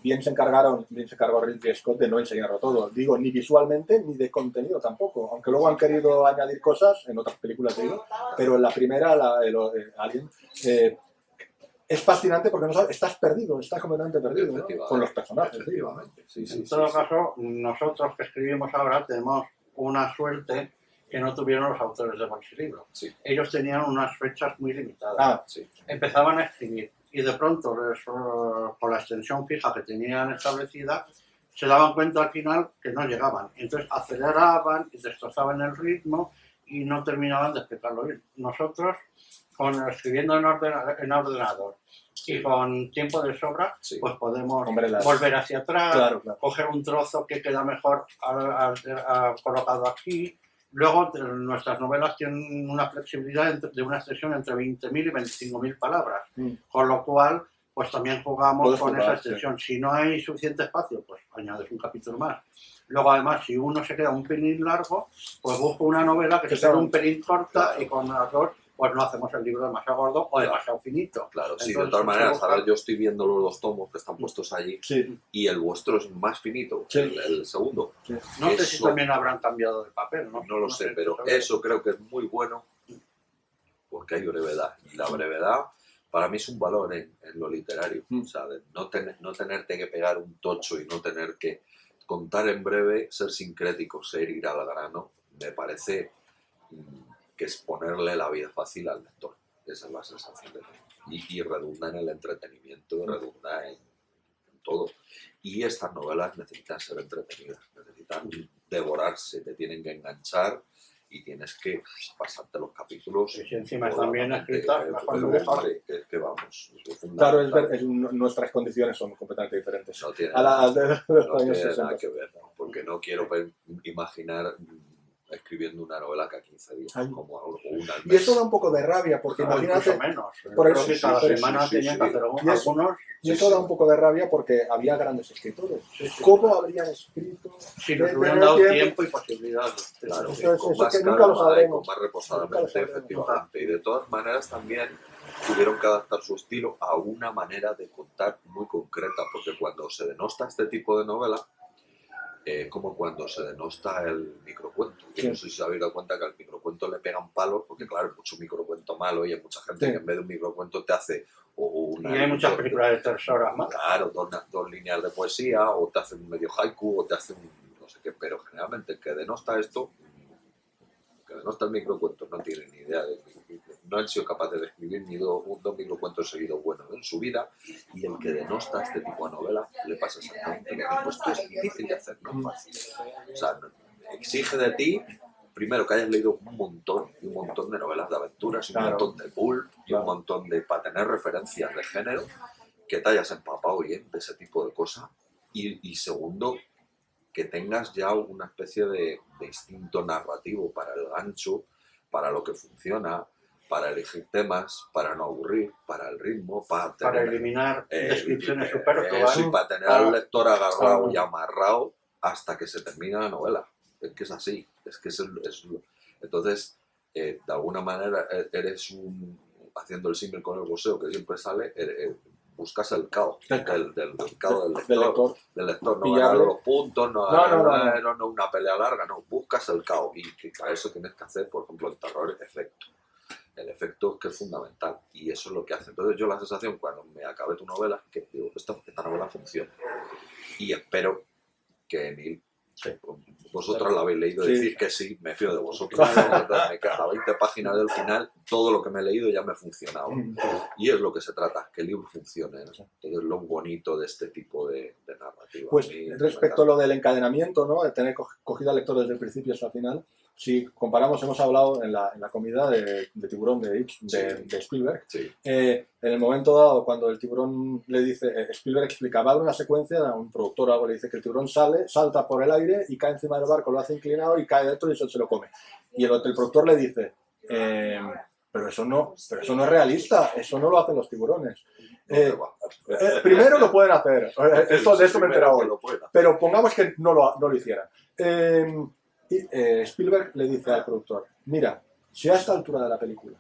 bien se encargó Ridley Scott de no enseñarlo todo. Digo, ni visualmente ni de contenido tampoco. Aunque luego han querido añadir cosas en otras películas, digo. Pero en la primera, Alien, es fascinante porque no sabes, estás perdido, estás completamente perdido, ¿no? Con los personajes. En todo caso, nosotros que escribimos ahora tenemos una suerte que no tuvieron los autores de Bolsilibro. Sí. Ellos tenían unas fechas muy limitadas. Empezaban a escribir. Y de pronto, por la extensión fija que tenían establecida, se daban cuenta al final que no llegaban. Entonces aceleraban y destrozaban el ritmo y no terminaban de explicarlo bien. Nosotros, escribiendo en ordenador y con tiempo de sobra, pues podemos volver hacia atrás, coger un trozo que queda mejor colocado aquí. Luego, nuestras novelas tienen una flexibilidad de una extensión entre 20.000 y 25.000 palabras, con lo cual, pues también jugamos con esa extensión. Si no hay suficiente espacio, pues añades un capítulo más. Luego, además, si uno se queda un pelín largo, pues busco una novela que se quede un pelín corta y con las dos, pues no hacemos el libro demasiado gordo o demasiado finito. Claro, sí, de todas maneras, ahora yo estoy viendo los dos tomos que están puestos allí y el vuestro es más finito, el segundo. No sé si también habrán cambiado de papel, ¿no? No lo sé, pero eso creo que es muy bueno porque hay brevedad. Y la brevedad para mí es un valor en lo literario, Mm. o sea, de no tenerte que pegar un tocho y no tener que contar en breve, ser sincrético, ser ir al grano, me parece que es ponerle la vida fácil al lector. Esa es la sensación de leer. Y redunda en el entretenimiento, redunda en todo. Y estas novelas necesitan ser entretenidas, necesitan devorarse, te tienen que enganchar y tienes que pasarte los capítulos. Y si encima están bien voladamente, escritas, mejor pero, mejor. hombre, que vamos. Es Claro, fundamental. nuestras condiciones son completamente diferentes. No tiene, A las de los no años tiene 60. nada que ver, ¿no? Porque no quiero imaginar escribiendo una novela cada 15 días, Ay. como o una al Y mes. eso da un poco de rabia, porque Claro, imagínate, Incluso menos. por Creo eso, que sí, cada sí, semana sí, tenían sí. que hacer Y eso- algunos. y eso da un poco de rabia porque había grandes escritores. Sí, sí, ¿Cómo claro. habrían escrito? Si de nos hubieran tener dado tiempo y posibilidades. Claro, Eso es- con eso más que nunca lo calma y con sabremos. más Nunca lo reposadamente, sabremos. efectivamente. Y de todas maneras también tuvieron que adaptar su estilo a una manera de contar muy concreta, porque cuando se denosta este tipo de novela, como cuando se denosta el microcuento. Yo Sí. no sé si os habéis dado cuenta que al microcuento le pegan palos, porque claro, hay mucho microcuento malo y hay mucha gente Sí. que en vez de un microcuento te hace o Y una... hay muchas películas de 3 horas más. Claro, dos líneas de poesía, o te hacen un medio haiku, o te hacen no sé qué, pero generalmente el que denosta esto, que denosta el microcuento, no tiene ni idea de... No han sido capaces de escribir ni dos microcuentos seguidos buenos en su vida, y el que denosta este tipo de novela le pasa exactamente lo mismo. Esto es difícil de hacer, no es fácil. O sea, exige de ti, primero, que hayas leído un montón de novelas de aventuras, un Claro. montón de pulp, y Claro. un montón de, para tener referencias de género, que te hayas empapado bien de ese tipo de cosas, y segundo, que tengas ya una especie de instinto narrativo para el gancho, para lo que funciona, para elegir temas, para no aburrir, para el ritmo, para Para eliminar descripciones superfluas. eso, y para tener Claro. al lector agarrado Claro. y amarrado hasta que se termina la novela. Es que es así, es que entonces, de alguna manera, haciendo el símil con el boxeo que siempre sale, buscas el caos del caos del lector. Del lector. No Pillarle. ganar los puntos, no No. una pelea larga, no, buscas el caos. Y que para eso tienes que hacer, por ejemplo, el terror efecto. El efecto que es fundamental, y eso es lo que hace. Entonces yo la sensación cuando me acabé tu novela es que digo, esta novela funciona, y espero que Emil, vosotros la habéis leído, Sí. decís que sí, me fío de vosotros. Entonces me quedan a 20 páginas del final, todo lo que me he leído ya me ha funcionado, y es lo que se trata, que el libro funcione, ¿no? Entonces lo bonito de este tipo de narrativa. Pues A mí respecto a lo del encadenamiento, ¿no? De tener cogido al lector desde el principio hasta el final, si comparamos, hemos hablado en la comida de Tiburón de Spielberg, sí, en el momento dado, cuando el tiburón le dice, Spielberg explica, va a haber una secuencia, a un productor o algo le dice que el tiburón salta por el aire y cae encima del barco, lo hace inclinado y cae dentro y se lo come. Y el productor le dice, pero eso no es realista, eso no lo hacen los tiburones. Primero lo pueden hacer, de esto me he enterado hoy, pero pongamos que no lo hicieran. Spielberg le dice al productor, mira, si a esta altura de la película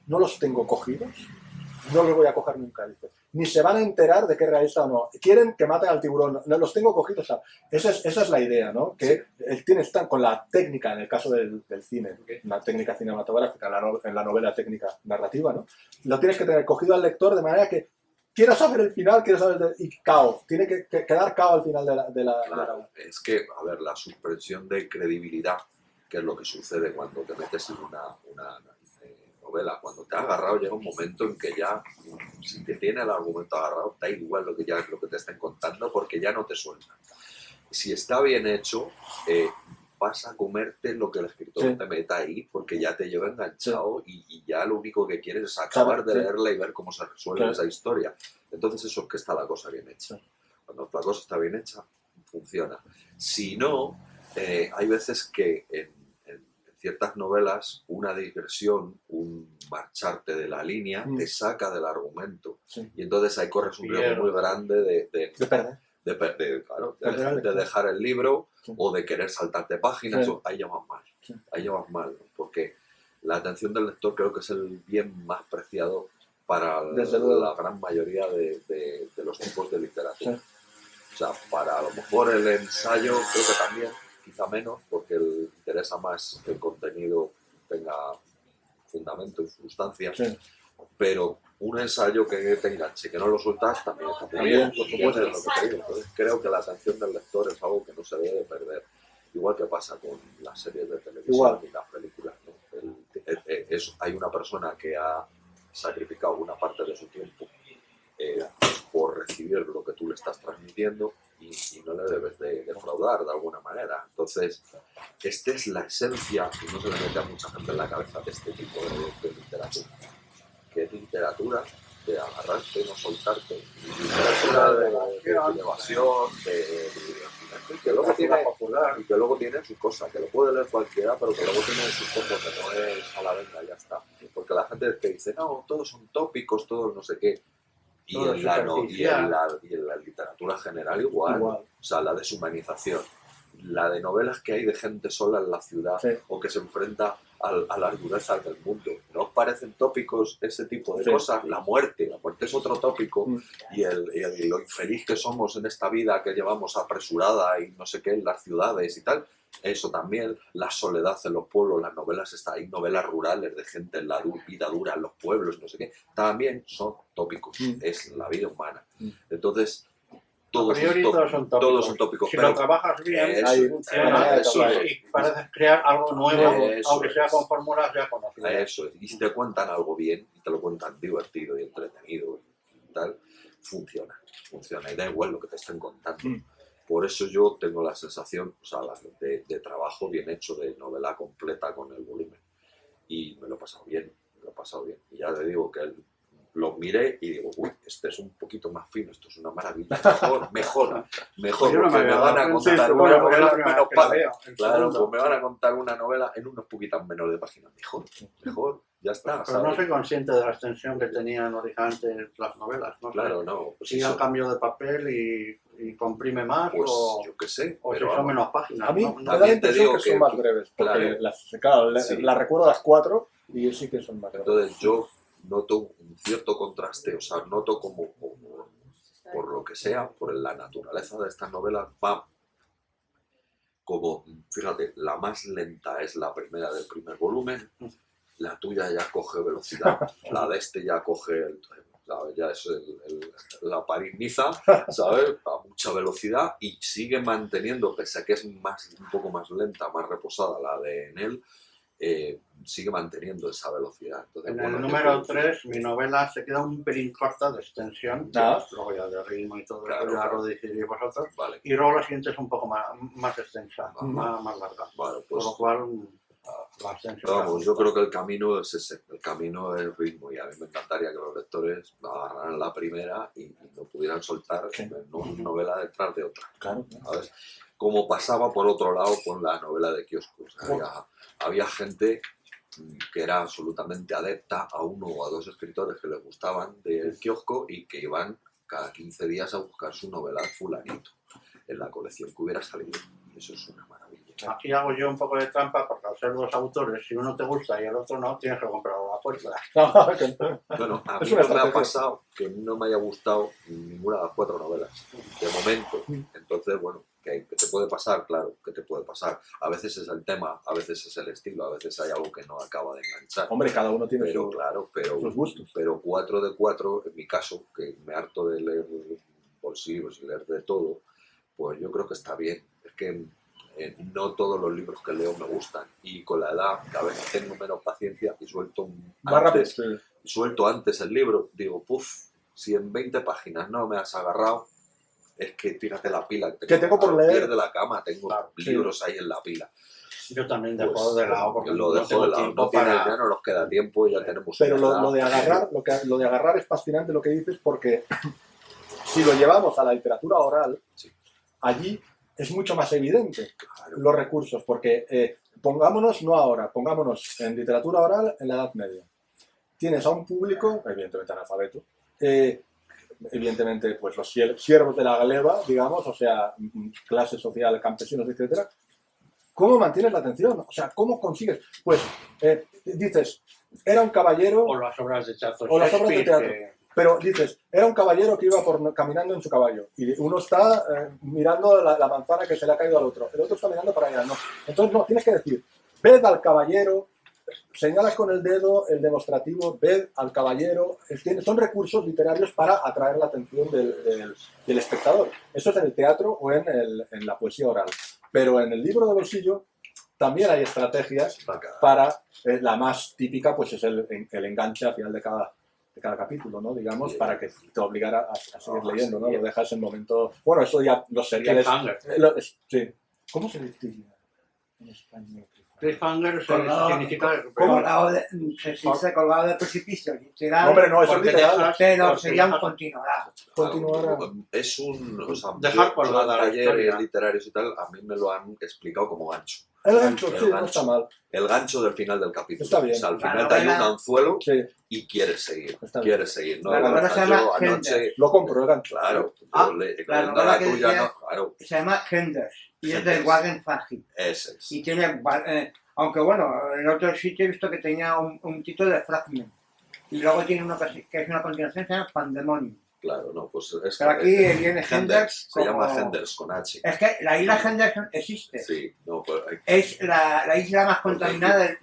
no los tengo cogidos, no los voy a coger nunca, dice. Ni se van a enterar de que es realista o no. Quieren que maten al tiburón, no los tengo cogidos. Esa es la idea, ¿no? Que él tiene con la técnica, en el caso del cine, una técnica cinematográfica, en la novela técnica narrativa, ¿no? Lo tienes que tener cogido al lector de manera que quiero saber el final, y cao. Tiene que quedar cao al final de la Claro, es que, a ver, la suspensión de credibilidad, que es lo que sucede cuando te metes en una novela, cuando te has agarrado, llega un momento en que ya, si te tiene el argumento agarrado, da igual lo que te estén contando, porque ya no te sueltan. Si está bien hecho, vas a comerte lo que el escritor te meta ahí, porque ya te lleva enganchado, y ya lo único que quieres es acabar de leerla y ver cómo se resuelve esa historia. Entonces eso es que está la cosa bien hecha. Cuando la cosa está bien hecha, funciona. Si no, hay veces que en ciertas novelas una digresión, un marcharte de la línea, te saca del argumento. Y entonces ahí corres un riesgo muy grande de perder. De dejar el libro, o de querer saltarte páginas, ahí ya vas mal. Ahí ya vas mal, ¿no? Porque la atención del lector creo que es el bien más preciado para la gran mayoría de los tipos de literatura. O sea, para a lo mejor el ensayo creo que también, quizá menos, porque le interesa más que el contenido tenga fundamento y sustancia, pero un ensayo que te enganche, que no lo sueltas, también está muy También, bien. por Y supuesto. es lo que te digo. Entonces, creo que la atención del lector es algo que no se debe perder. Igual que pasa con las series de televisión Igual. y las películas, ¿no? Hay una persona que ha sacrificado una parte de su tiempo por recibir lo que tú le estás transmitiendo y no le debes de defraudar de alguna manera. Entonces, esta es la esencia, y no se le mete a mucha gente en la cabeza, de este tipo de literatura. Que es literatura de agarrarte, no soltarte, literatura de evasión, que luego tiene popular y que luego tiene su cosa, que lo puede leer cualquiera, pero que luego tiene su fondo, que no es a la venga, ya está. Porque la gente te dice, no, todos son tópicos, todos no sé qué. Y Todo en, la, no, superficial. y en la literatura general igual. Igual. O sea, la deshumanización. La de novelas que hay de gente sola en la ciudad Sí. o que se enfrenta a las durezas del mundo. ¿No os parecen tópicos ese tipo de Sí. cosas? La muerte es otro tópico. Mm. Y lo infeliz que somos en esta vida que llevamos apresurada y no sé qué en las ciudades y tal. Eso también, la soledad en los pueblos, las novelas, hay novelas rurales de gente en la vida dura en los pueblos, no sé qué, también son tópicos, Mm. es la vida humana. Mm. Entonces, A todos priori son todos son tópicos. todos son tópicos, Si pero lo trabajas bien, eso, funciona eso y pareces crear algo nuevo, Eso aunque sea es. con fórmulas ya conocidas. Eso es. Y si te cuentan algo bien y te lo cuentan divertido y entretenido y tal, funciona. Y da igual lo que te estén contando. Mm. Por eso yo tengo la sensación, o sea, de trabajo bien hecho, de novela completa con el volumen. Y me lo he pasado bien, Y ya te digo que lo miré y digo, uy, este es un poquito más fino, esto es una maravilla, mejor, Pues yo no porque me me había van dado a cuenta. contar Sí, una bueno, porque es la novela primera menos vez que la padre. veo, el Claro, segundo. pues me van a contar una novela en unos poquitas menos de páginas. Mejor, ya está. Pero no ¿sabes? soy consciente de la extensión que tenían originalmente las novelas. ¿No? Claro, no. Pues Si eso, al cambio de papel y comprime más pues o yo qué sé. si Pero son vamos, menos páginas. A mí ¿no? me No, da la también te impresión digo que son que- más breves, porque claro, sí. sí. las recuerdo a las 4 y sí que son más breves. entonces yo noto un cierto contraste, o sea, noto como por lo que sea, por la naturaleza de estas novelas, va como, fíjate, la más lenta es la primera del primer volumen, la tuya ya coge velocidad, la de este ya coge, ¿sabes? Ya es la París-Niza, ¿sabes? A mucha velocidad y sigue manteniendo, pese a que es un poco más lenta, más reposada la de Enel, sigue manteniendo esa velocidad. Entonces, En bueno, el yo número creo- 3, mi novela se queda un pelín corta de extensión, luego ya de ritmo y todo Claro, eso, ya claro. lo decidiréis vosotros. Vale, Y luego la siguiente es un poco más extensa, Ujú. más larga. vale, Por pues lo cual, la extensión. vamos, yo creo que el camino es ese, el camino es el ritmo y a mí me encantaría que los lectores agarraran la primera y no pudieran soltar una novela detrás de otra, Claro. ¿sabes? Como pasaba por otro lado con la novela de kioscos. Había gente que era absolutamente adepta a uno o a dos escritores que les gustaban del kiosco y que iban cada 15 días a buscar su novela de fulanito en la colección que hubiera salido. Y eso es una maravilla. Aquí hago yo un poco de trampa porque al ser dos autores, si uno te gusta y el otro no, tienes que comprarlo a la puerta. Bueno, a mí Es una no me ha estrategia. pasado que no me haya gustado ninguna de las 4 novelas, de momento. Entonces, bueno, que te puede pasar, claro, que te puede pasar. A veces es el tema, a veces es el estilo, a veces hay algo que no acaba de enganchar. Hombre, cada uno tiene Pero claro, sus gustos. pero 4 de 4, en mi caso, que me harto de leer bolsillos y leer de todo, pues yo creo que está bien. Es que no todos los libros que leo me gustan y con la edad cada vez tengo menos paciencia y suelto Más rápido. antes el libro, digo, puf, si en 20 páginas no me has agarrado, es que tírate la pila. Que tengo por leer. Pierde la cama, tengo Claro, libros ahí en la pila. Yo también dejo Pues, de lado porque lo no dejo tengo de lado. tiempo Ya no nos queda tiempo, ya tenemos Pero una edad. lo de agarrar es fascinante lo que dices, porque si lo llevamos a la literatura oral, Sí. allí es mucho más evidente Claro. los recursos, porque pongámonos, no ahora, pongámonos en literatura oral en la Edad Media. Tienes a un público, evidentemente analfabeto, evidentemente pues los siervos de la gleba, digamos, o sea, clase social, campesinos, etcétera. ¿Cómo mantienes la atención? O sea, ¿cómo consigues? Pues dices, era un caballero, O las obras de teatro. O las obras de Shakespeare, teatro. pero dices, era un caballero que iba caminando en su caballo. Y uno está mirando la manzana que se le ha caído al otro. El otro está mirando para allá. No. Entonces, no, tienes que decir, ved al caballero señalas con el dedo el demostrativo, ved al caballero, son recursos literarios para atraer la atención del espectador. Eso es en el teatro o en la poesía oral. Pero en el libro de bolsillo también hay estrategias para, la más típica pues es el enganche al final de cada capítulo, ¿no? Digamos, para que te obligara a seguir leyendo, ¿no? Lo dejas en momento... Bueno, eso ya los seriales... Sí. ¿Cómo se dice en español? Cliffhanger Colgado, significa... colgado se dice colgado del precipicio, literal, No, hombre, no, eso es porque literal. dejas- pero porque sería un dejas- continuará. Continuará. Es un... O sea, Dejar yo colgada en la talleres historia. literarios y tal, a mí me lo han explicado como gancho. El gancho, El sí, no gancho. está mal. El gancho del final del capítulo. Está bien. O sea, al La final te hay un novela- anzuelo Sí, y quieres seguir. está bien. Quieres seguir. No, La novela se llama yo anoche... Gender. Lo compro, el gancho. Claro. Ah, yo la leyendo novela la que tuya, decía- no, claro. Se llama Genders y es Genders. de Wagenfagin. Ese es. Y tiene, aunque bueno, en otro sitio he visto que tenía un título de Fragment. Y luego tiene uno que es una continuación, se llama Pandemonium. Claro, no, pues es Pero aquí viene Genders, Genders se llama como... Genders con H. Es que la isla Genders existe. Sí, no, pues Es la isla más contaminada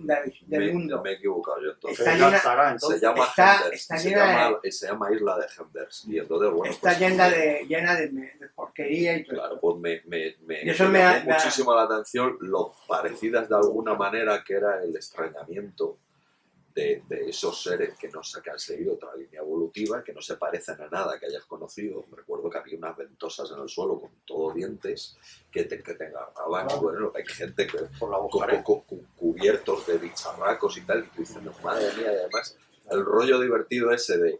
del mundo. me he equivocado yo entonces. Está Pues ya llena- estará, Se entonces. llama está- Genders, está se llena llama, se llama Isla de Genders. Y entonces, bueno, Está pues, llena de porquería y todo. claro, pues me Y eso me llamó ha- me ha- muchísimo la atención lo parecidas de alguna manera que era el extrañamiento de esos seres que no se que han seguido otra línea evolutiva, que no se parecen a nada que hayas conocido. Recuerdo que había unas ventosas en el suelo con todo dientes que tengan bueno, hay gente que Por la buscaré. cubiertos de bicharracos y tal, y tú dices, madre mía, y además el rollo divertido ese de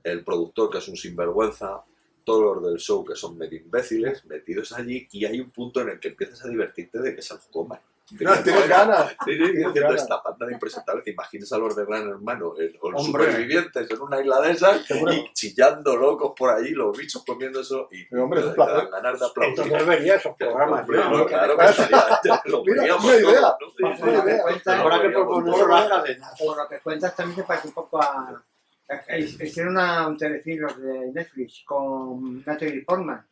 el productor que es un sinvergüenza, todos los del show que son medio imbéciles, metidos allí, y hay un punto en el que empiezas a divertirte de que se los coman. No, tienes ganas. Sí, Tienes diciendo ganas. esta panda de impresentables. ¿Te imaginas a los de Gran Hermano o los Hombre. supervivientes en una isla de esas Seguro. y chillando locos por ahí, los bichos comiendo eso y Pero, hombre, es un te dan placer. ganas de aplaudir? Entonces vería esos programas. Hombre, ¿no? no, claro que estaría, lo Mira, veríamos una idea. todos, ¿no? Sí, Una sí, idea. sí, Cuenta- lo Habrá que veríamos proponer todos. las cadenas. Por lo que cuentas también se parece un poco a... Hicieron un telefilm los de Netflix con Natalie Portman,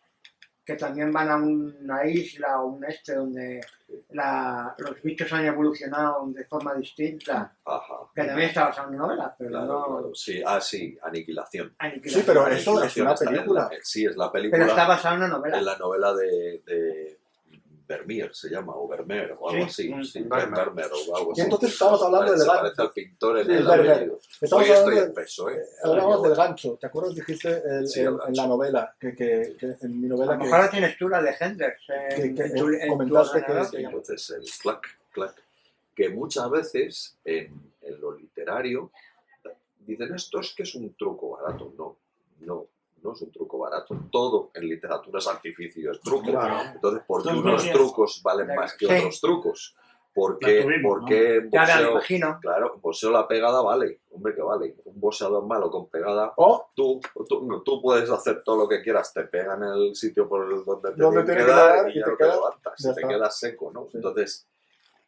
que también van a una isla o un donde los bichos han evolucionado de forma distinta, Ajá. que también está basado en novela, pero Claro, no... claro. Sí, sí, Aniquilación. Aniquilación. Sí, pero eso es Aniquilación una está en película. sí, es la película. Pero está basado en una novela. En la novela de Vermeer se llama, o Vermeer, o algo Sí, así. Sí, Vermeer. Vermeer o algo Y así. entonces estamos hablando Se del parece gancho. al pintor en Sí, el Vermeer. apellido. Estamos Hoy estoy hablando en peso, ¿eh? Hablamos del gancho. ¿Te acuerdas? Dijiste Sí, el en gancho. la novela, que en mi A novela lo mejor la tienes tú, la de Henders. que comentaste que- Sí, entonces el clac, que muchas veces en lo literario dicen esto es que es un truco barato. No es un truco barato. Todo en literatura es artificio, es truco. Claro. Entonces, ¿por qué Los unos medios. trucos valen más que Sí. otros trucos? ¿Por La qué, tuvimos, por qué en Ya me boxeo? imagino. Claro, en boxeo la pegada vale. Hombre, que vale. Un boxeador malo con pegada O tú puedes hacer todo lo que quieras, te pegan en el sitio por donde Donde tiene tiene que que dar dar y y ya te no te quedas- levantas, ya te está. quedas seco, ¿no? Sí. Entonces,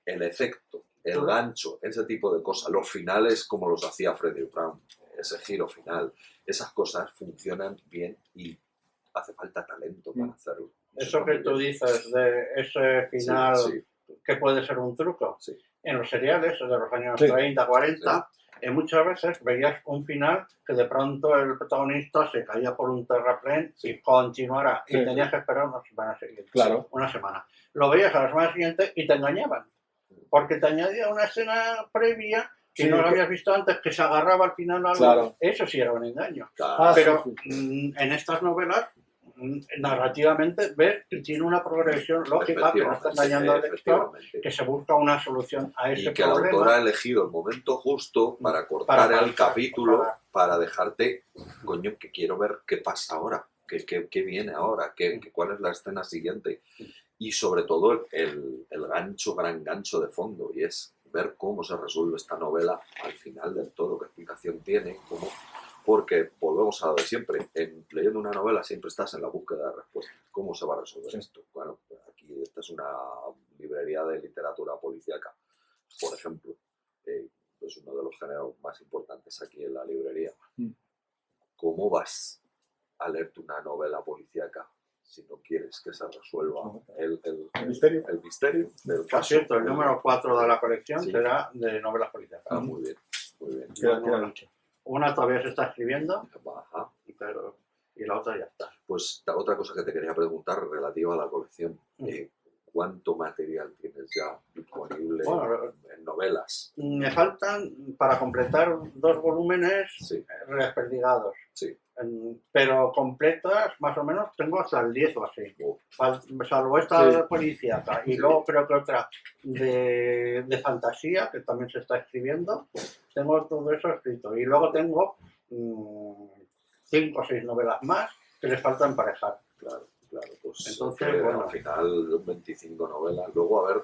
el efecto, el gancho, ese tipo de cosas, los finales como los hacía Frederick Brown, ese giro final, esas cosas funcionan bien y hace falta talento para hacerlo. Eso que tú dices de ese final Sí, que puede ser un truco. sí. En los seriales de los años Sí. 30, 40, muchas veces veías un final que de pronto el protagonista se caía por un terraplén y continuara. Sí, Y tenías que esperar una semana siguiente. Claro. Una semana. Lo veías a la semana siguiente y te engañaban. Porque te añadía una escena previa que Sí, no lo que- habías visto antes, que se agarraba al final a algo. Claro. Eso sí era un engaño. Claro. Ah, Pero sí, en estas novelas, narrativamente, ves que tiene una progresión lógica, que no está engañando al lector, Efectivamente. que se busca una solución a ese Y que el problema. autor ha elegido el momento justo para cortar Para el capítulo, para- para dejarte, coño, que quiero ver qué pasa ahora, qué viene ahora, cuál es la escena siguiente. Y sobre todo el gran gancho de fondo, y es ver cómo se resuelve esta novela al final del todo, qué explicación tiene, porque volvemos a lo de siempre, leyendo una novela siempre estás en la búsqueda de respuestas. ¿Cómo se va a resolver Sí. esto? Bueno, pues aquí esta es una librería de literatura policíaca, por ejemplo, es uno de los géneros más importantes aquí en la librería. Mm. ¿Cómo vas a leerte una novela policíaca si no quieres que se resuelva El misterio. el misterio del Por caso. cierto, el número 4 de la colección Sí. será de novelas policíacas. Ah, muy bien, muy bien. Queda dicho. Una todavía se está escribiendo, Ajá. y la otra ya está. Pues otra cosa que te quería preguntar relativa a la colección. ¿Cuánto material tienes ya disponible Bueno, en novelas? Me faltan, para completar, 2 volúmenes Sí, desperdigados. sí. Pero completas, más o menos, tengo hasta el 10 o así. Oh, Salvo esta Sí. de policíaca y Sí. luego creo que otra de fantasía, que también se está escribiendo. Tengo todo eso escrito. Y luego tengo 5 o 6 novelas más que les falta emparejar. claro, claro. Pues Entonces, que bueno. al final 25 novelas. Luego a ver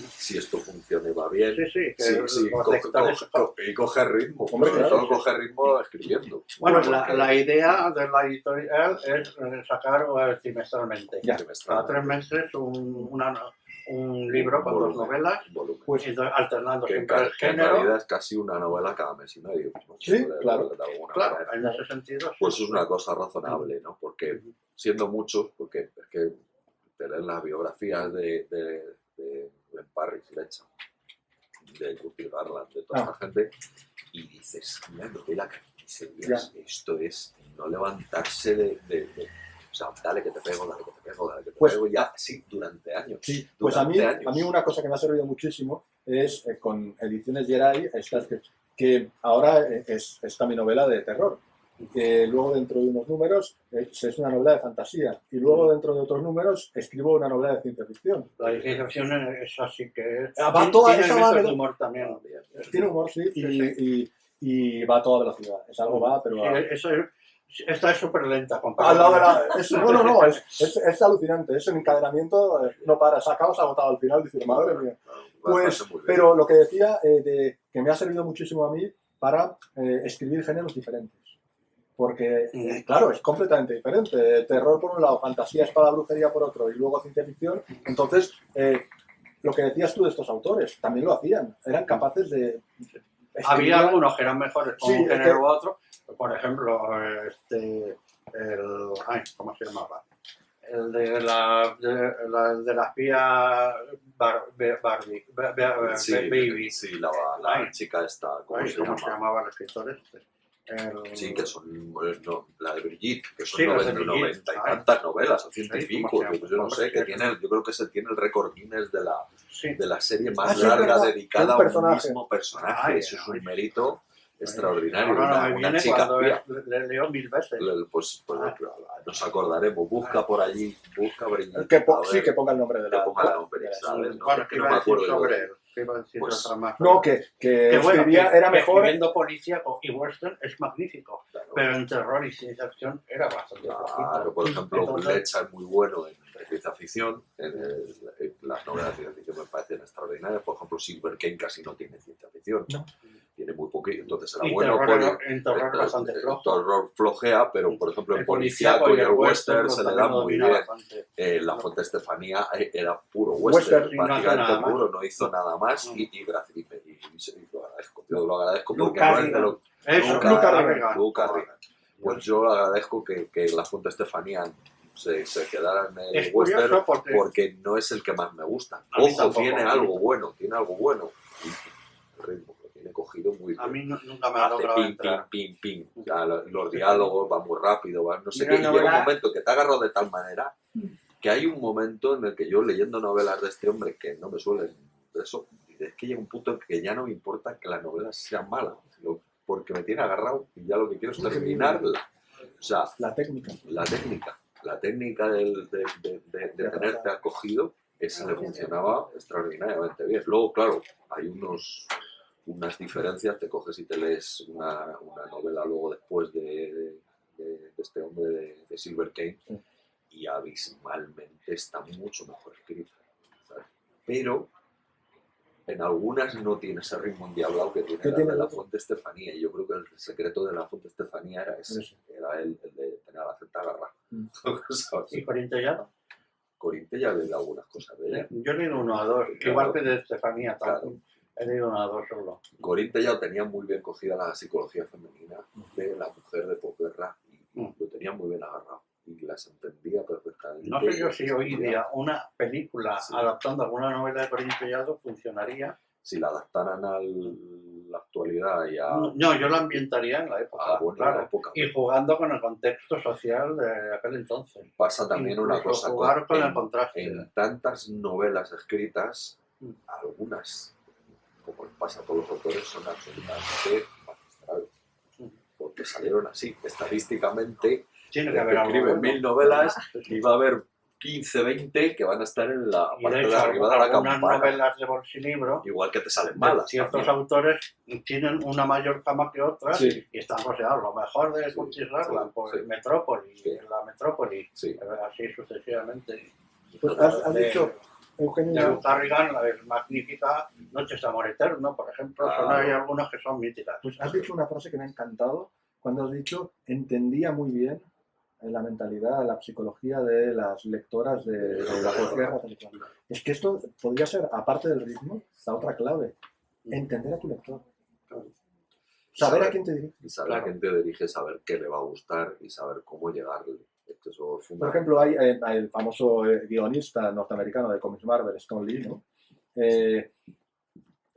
si esto funciona y va bien. Sí, sí, que Sí, los coge, lectores- y coge ritmo. Hombre, Sobre claro, todo sí, coge ritmo escribiendo. Bueno, Porque la idea de la editorial es sacar trimestralmente. Ya. Cada trimestralmente, 3 meses un libro con 2 volumen, novelas, un volumen. Pues, entonces, alternando que, siempre el que en género. realidad es casi una novela cada mes y medio. ¿no? Sí, claro. De alguna Claro, manera. en ese sentido. Pues sí. es una cosa razonable, ¿no? Porque siendo muchos, porque es que te lees las biografías de Glenn Parris, Lecha, de Curtis Garland, de toda esta gente, y dices, una novela que dices, esto es no levantarse o sea, dale que te pego, dale que te pego, dale que te Pues, pego, ya, sí, durante años. sí, pues a durante mí años. una cosa que me ha servido muchísimo es con Ediciones Geray, que ahora está mi novela de terror. Luego dentro de unos números es una novela de fantasía y luego dentro de otros números escribo una novela de ciencia ficción. La iniciación es así que es. Va toda tiene esa elementos va- de humor también. Ah, bien, bien. Tiene humor, sí, Sí, y va a toda velocidad. Es algo va, pero va. Esta es súper lenta Al comparado lado con de no, es alucinante. Ese encadenamiento no para, se acaba agotado al final. Dices, madre mía. Pues, Bastante muy bien. pero lo que decía, que me ha servido muchísimo a mí para escribir géneros diferentes. Porque, claro, es completamente diferente. Terror por un lado, fantasía, espada, brujería por otro, y luego ciencia ficción. Entonces, lo que decías tú de estos autores, también lo hacían. Eran capaces de... Había algunos que eran mejores con Sí, un género u otro. Por ejemplo, ¿cómo se llamaba? El de de la espía Barbie, Sí, Baby. sí, la Ay. chica esta, ¿cómo Ay, se ¿cómo llama? se llamaba el escritor este? Sí, que son la de Brigitte, que son Sí, las de 90 Brigitte. y Ay. tantas novelas, o ciento y Sí, pico, ¿cómo se llama? pues yo no sé, que tiene, yo creo que tiene el récord Guinness Sí. de la serie más sí, es larga verdad, dedicada un a un personaje. mismo personaje. Ay, Eso es ay. un mérito extraordinario. Ahora no me Una viene chica cuando espía. le leo 1000 veces. Pues Ah. nos acordaremos, busca por allí, busca Brigitte. Que a sí, ver, que ponga el nombre de que la... ponga el nombre, de la- ¿sabes? No, Bueno, que ¿qué no iba me a decir acuerdo sobre yo. él? ¿Qué iba a decir Pues, otra más? No, que bueno, escribía, que era mejor... escribiendo policíaco y western es magnífico, Claro. pero en terror y ciencia ficción era bastante Claro, flojito. por ejemplo, Entonces- Lecha es muy bueno en ciencia ficción, en las novelas de ciencia ficción me parecen extraordinarias. Por ejemplo, Silver King casi no tiene ciencia ficción, No. tiene muy poquito, entonces era Y bueno. en terror bastante flojo. Terror flojea, pero por ejemplo en El policíaco y el western se le da también lo muy domina bien. bastante. La Fuente Estefanía era puro western, Western, sí, no hace prácticamente nada más. puro, no hizo nada más No. y lo agradezco, yo lo agradezco Luke porque no es de Carrigan. lo Eso, Luke Carrigan. Luke Carrigan. Pues yo agradezco que la Fuente Estefanía se quedara en el Es western curioso porque no es el que más me gusta. A mí Ojo, tampoco. tiene algo bueno. Y el ritmo lo tiene cogido muy a bien. mí nunca me ha Hace logrado pim, entrar. pim, pim, pim. Ya, los diálogos van muy rápido, van no sé Mira, qué. Y llega un novela- momento que te agarro de tal manera que hay un momento en el que yo leyendo novelas de este hombre que no me suelen de eso, es que llega un punto en que ya no me importa que las novelas sean malas, porque me tiene agarrado y ya lo que quiero es terminarla. O sea, La técnica. la técnica de tenerte acogido, esa le funcionaba extraordinariamente bien. Luego, claro, hay unas diferencias, te coges y te lees una novela luego después de este hombre de Silver King y abismalmente está mucho mejor escrita, ¿sabes? Pero en algunas no tiene ese ritmo endiablado que tiene ¿Qué la tiene de la el otro? Fuente Estefanía, y yo creo que el secreto de la Fuente Estefanía era ese, Eso. era el de tener la Z agarrada. ¿Sabes? ¿Y Corintellado? Corinte ya le da algunas cosas de ella. Yo he leído 1 a 2, Claro. igual que de Estefanía Claro. también. He leído 1 a 2 solo. Corinte ya tenía muy bien cogida la psicología femenina de la mujer de posguerra y Mm. lo tenía muy bien agarrado. y las entendía perfectamente. No sé yo si hoy día una película Sí. adaptando alguna novela de Corín Tellado funcionaría. Si la adaptaran a la actualidad y a... No, yo la ambientaría en la época, bueno, claro. en la época. Y jugando con el contexto social de aquel entonces. Pasa también una Incluso cosa jugar con el en, contraste. en tantas novelas escritas, Mm. algunas, como les pasa a todos los autores, son absolutamente magistrales. Mm. Porque salieron así, estadísticamente, Tiene de que haber que algo escriben bueno. 1000 novelas Sí, sí. y va a haber 15, 20 que van a estar en la Y parte de de hecho, arriba de la algunas campana. novelas de bolsilibro, Igual que te salen de malas. ciertos también. autores tienen una mayor fama que otras Sí. y están considerados lo mejor de Sí, Curtis Ragland, sí, por sí. Metrópoli, Sí. la Metrópoli, Sí. así sucesivamente. Pues has dicho, De Eugenio, Lou Carrigan, la es magnífica, Noches de Amor Eterno, por ejemplo, son Claro. hay algunas que son míticas. pues has dicho una frase que me ha encantado cuando has dicho, entendía muy bien la mentalidad, la psicología de las lectoras de la posguerra. Es que esto podría ser, aparte del ritmo, la otra clave. Entender a tu lector. Saber a quién te diriges. Y saber a Claro. quién te diriges, saber qué le va a gustar y saber cómo llegarle. Esto es Por fundamental. ejemplo, hay el famoso guionista norteamericano de cómics Marvel, Stan Lee, ¿no?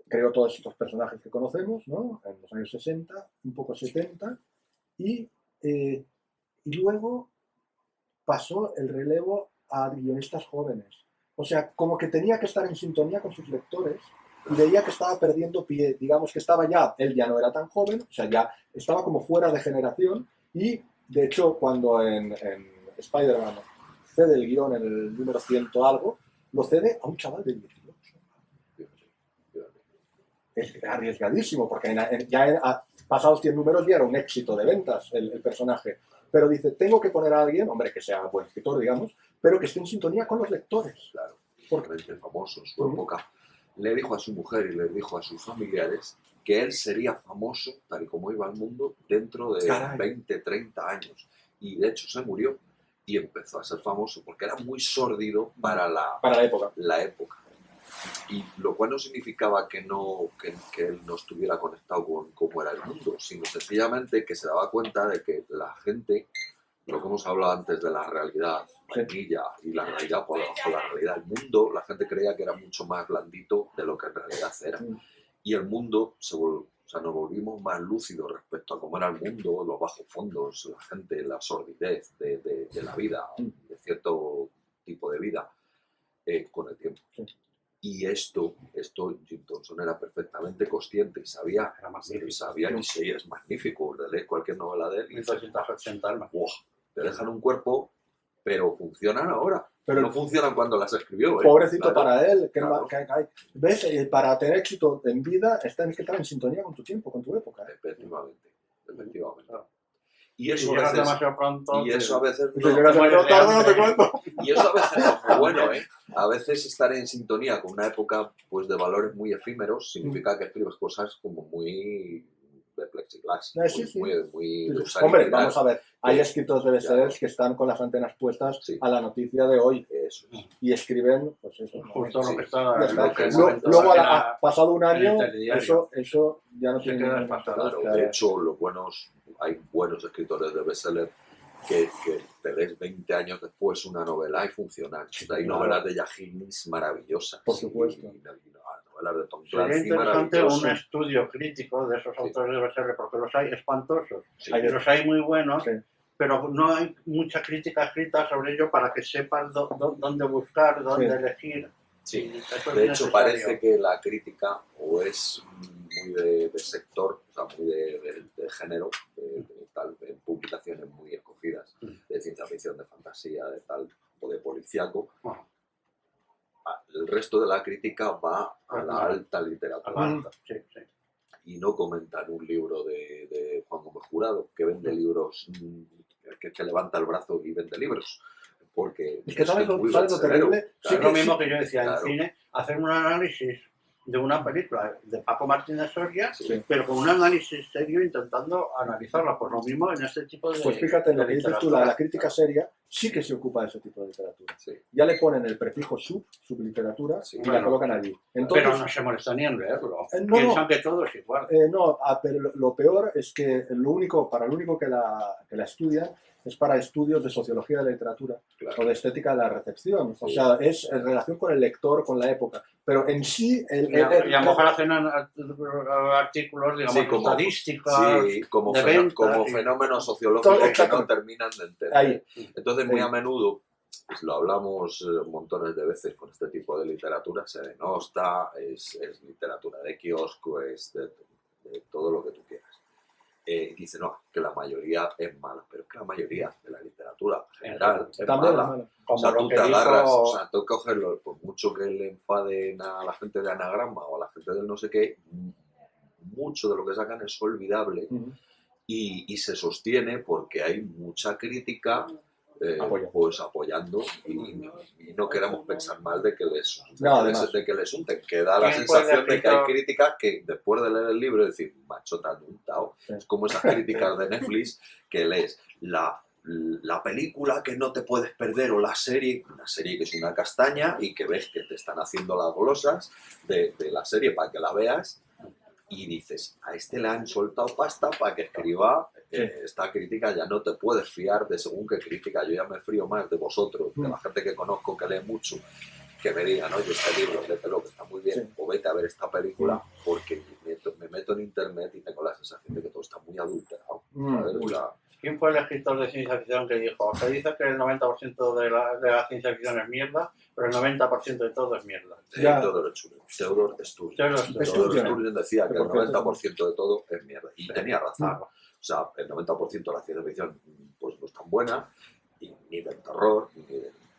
Creó todos estos personajes que conocemos, ¿no? En los años 60, un poco 70, y luego pasó el relevo a guionistas jóvenes. O sea, como que tenía que estar en sintonía con sus lectores y veía que estaba perdiendo pie, digamos que estaba ya, él ya no era tan joven, o sea, ya estaba como fuera de generación y, de hecho, cuando en Spider-Man cede el guión en el número 100 algo, lo cede a un chaval de 18. Es arriesgadísimo, porque pasados 100 números ya era un éxito de ventas el personaje. Pero dice, tengo que poner a alguien, hombre, que sea buen escritor, digamos, pero que esté en sintonía con los lectores. Claro, Porque realmente famoso en su época. Le dijo a su mujer y le dijo a sus familiares que él sería famoso, tal y como iba al mundo, dentro de Caray. 20, 30 años. Y de hecho se murió y empezó a ser famoso porque era muy sórdido para para la época. la época. Y lo cual no significaba que él no estuviera conectado con cómo era el mundo, sino sencillamente que se daba cuenta de que la gente, lo que hemos hablado antes de la realidad vainilla y la realidad por debajo de la realidad del mundo, la gente creía que era mucho más blandito de lo que en realidad era. Y el mundo nos volvimos más lúcidos respecto a cómo era el mundo, los bajos fondos, la gente, la sordidez de la vida, de cierto tipo de vida, con el tiempo. Y esto Jim Thompson era perfectamente consciente y sabía y sí, es magnífico, de leer cualquier novela de él y 1280 ¡wow! Te dejan un cuerpo, pero funcionan ahora. Pero no funcionan cuando las escribió. Pobrecito Claro. para él. Claro. ¿Ves? Para tener éxito en vida, tienes que estar en sintonía con tu tiempo, con tu época. Efectivamente. Claro. Y Si eso a llegas veces... demasiado pronto, Y eso a veces Si no, llegas demasiado tarde, no te cuento. y eso a veces no es muy bueno, ¿eh? A veces estar en sintonía con una época pues, de valores muy efímeros significa que escribes cosas como muy de plexiglas, Sí, sí. muy de usar y Hombre, tirar. vamos a ver, hay escritores de bestsellers que están con las antenas puestas Sí. a la noticia de hoy Eso es. y escriben, pues eso. ¿no? justo Sí. lo que está Ya está. lo que es Luego, pasado un año, en el telediario. eso ya no Se tiene queda ningún desfasado. interés, Claro, de hecho, hay buenos escritores de bestseller que te lees 20 años después una novela y funciona. Hay claro. novelas de Yahinis maravillosas. Por supuesto. Y novelas de Tom Sería Clancy interesante un maravillosas. estudio crítico de esos autores de bestseller, porque los hay espantosos, Sí. y los hay muy buenos, Sí. pero no hay mucha crítica escrita sobre ello para que sepas dónde buscar, dónde Sí. elegir. Sí. Y eso es De hecho, necesario. parece que la crítica o es muy de sector, o sea, muy de género, de publicaciones muy escogidas, de ciencia ficción, de fantasía, de tal, o de policíaco. Bueno, El resto de la crítica va a la alta a literatura. la alta, sí, sí. Y no comentan un libro de Juan Gómez Jurado, que vende libros, que levanta el brazo y vende libros. Porque Es que sabes muy lo bestselero. terrible. Sí Es que lo mismo que yo decía claro. en cine, hacer un análisis de una película de Paco Martínez Soria, Sí. pero con un análisis serio intentando analizarla. Pues lo mismo en este tipo de Pues fíjate, lo de que dices tú, literatura. la crítica seria sí que se ocupa de ese tipo de literatura. Sí. Ya le ponen el prefijo subliteratura, Sí. y la Bueno, colocan allí. Entonces, Pero no se molesta ni en leerlo. No, Piensan no. que todo es igual. no, pero lo peor es que lo único que la estudian es para estudios de sociología de la literatura Claro. o de estética de la recepción. O Sí. sea, es en relación con el lector, con la época. Pero en sí... Y a lo mejor hacen artículos, digamos, Sí, como, estadísticas. sí, como, de como ventas y- fenómenos sociológicos Todo, que no exacto. terminan de entender. Ahí. Entonces, muy Ahí. a menudo, pues lo hablamos montones de veces con este tipo de literatura, se denosta, es literatura de kiosco, es de todo lo que tú quieras. Dice, no, que la mayoría es mala, pero es que la mayoría de la literatura general es También mala. es malo. O sea, Como tú lo te que agarras, dijo- o sea, tú cogerlo, por mucho que le enfaden a la gente de Anagrama o a la gente del no sé qué, mucho de lo que sacan es olvidable Ujú. y se sostiene porque hay mucha crítica Apoyo. pues apoyando y no queremos pensar mal de que les No, además. de que les unten, que da la ¿Quién fue el sensación de que hay escritor? críticas que después de leer el libro decir, macho, te han untado. Sí. Es como esas críticas de Netflix que lees la película que no te puedes perder o una serie que es una castaña y que ves que te están haciendo las glosas de la serie para que la veas y dices, a este le han soltado pasta para que escriba esta crítica, ya no te puedes fiar de según qué crítica, yo ya me frío más de vosotros, de la gente que conozco que lee mucho, que me digan, oye, este libro, léetelo, que está muy bien, Sí. o vete a ver esta película, porque me meto en internet y tengo la sensación de que todo está muy adulterado. ¿sabes? O sea, ¿Quién fue el escritor de ciencia ficción que dijo, se dice que el 90% de la ciencia ficción es mierda, pero el 90% de todo es mierda? Ya. Theodor Sturgeon. Theodor Sturgeon. Sturgeon decía que el Que por cierto 90% de todo es mierda. Y tenía razón. Claro. O sea, el 90% de la ciencia ficción pues, no es tan buena, y ni del terror,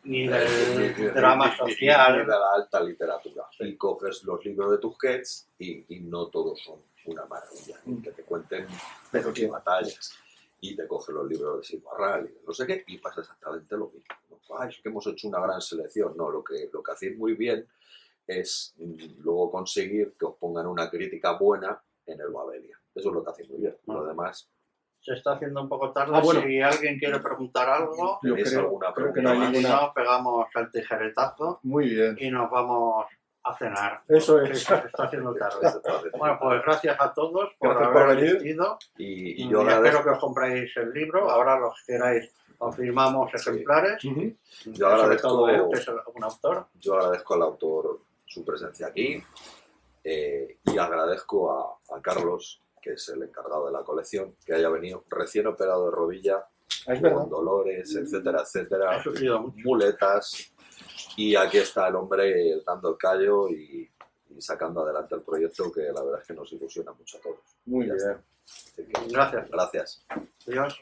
Ni del drama social. ni de la alta literatura. Y coges los libros de Tusquets y no todos son una maravilla. Ni que te cuenten Pero y batallas. Y te coges los libros de Silvarral y de no sé qué, y pasa exactamente lo mismo. ¿No? Ay, es que hemos hecho una gran selección. No, lo que hacéis muy bien es luego conseguir que os pongan una crítica buena en el Babelia. Eso es lo que hacéis muy bien. Lo demás, Se está haciendo un poco tarde. Bueno. Si alguien quiere preguntar algo, Yo ¿tenéis creo, alguna creo que pregunta no hay más? si ninguna... no, pegamos el tijeretazo Muy bien. y nos vamos a cenar. Eso Sí, es. se está haciendo tarde. Bueno, pues gracias a todos por Gracias por haber venir. asistido. Y Y yo espero agradezco, que os compréis el libro. Ahora los que queráis, os firmamos ejemplares. Ujú. Yo agradezco- Sobre todo él, que es un autor. yo agradezco al autor su presencia aquí y agradezco a Carlos, que es el encargado de la colección, que haya venido recién operado de rodilla, Es verdad. con dolores, etcétera, etcétera, He sufrido mucho. muletas, y aquí está el hombre dando el callo y sacando adelante el proyecto, que la verdad es que nos ilusiona mucho a todos. Muy Ya bien. está. Así que, Gracias. gracias. Adiós.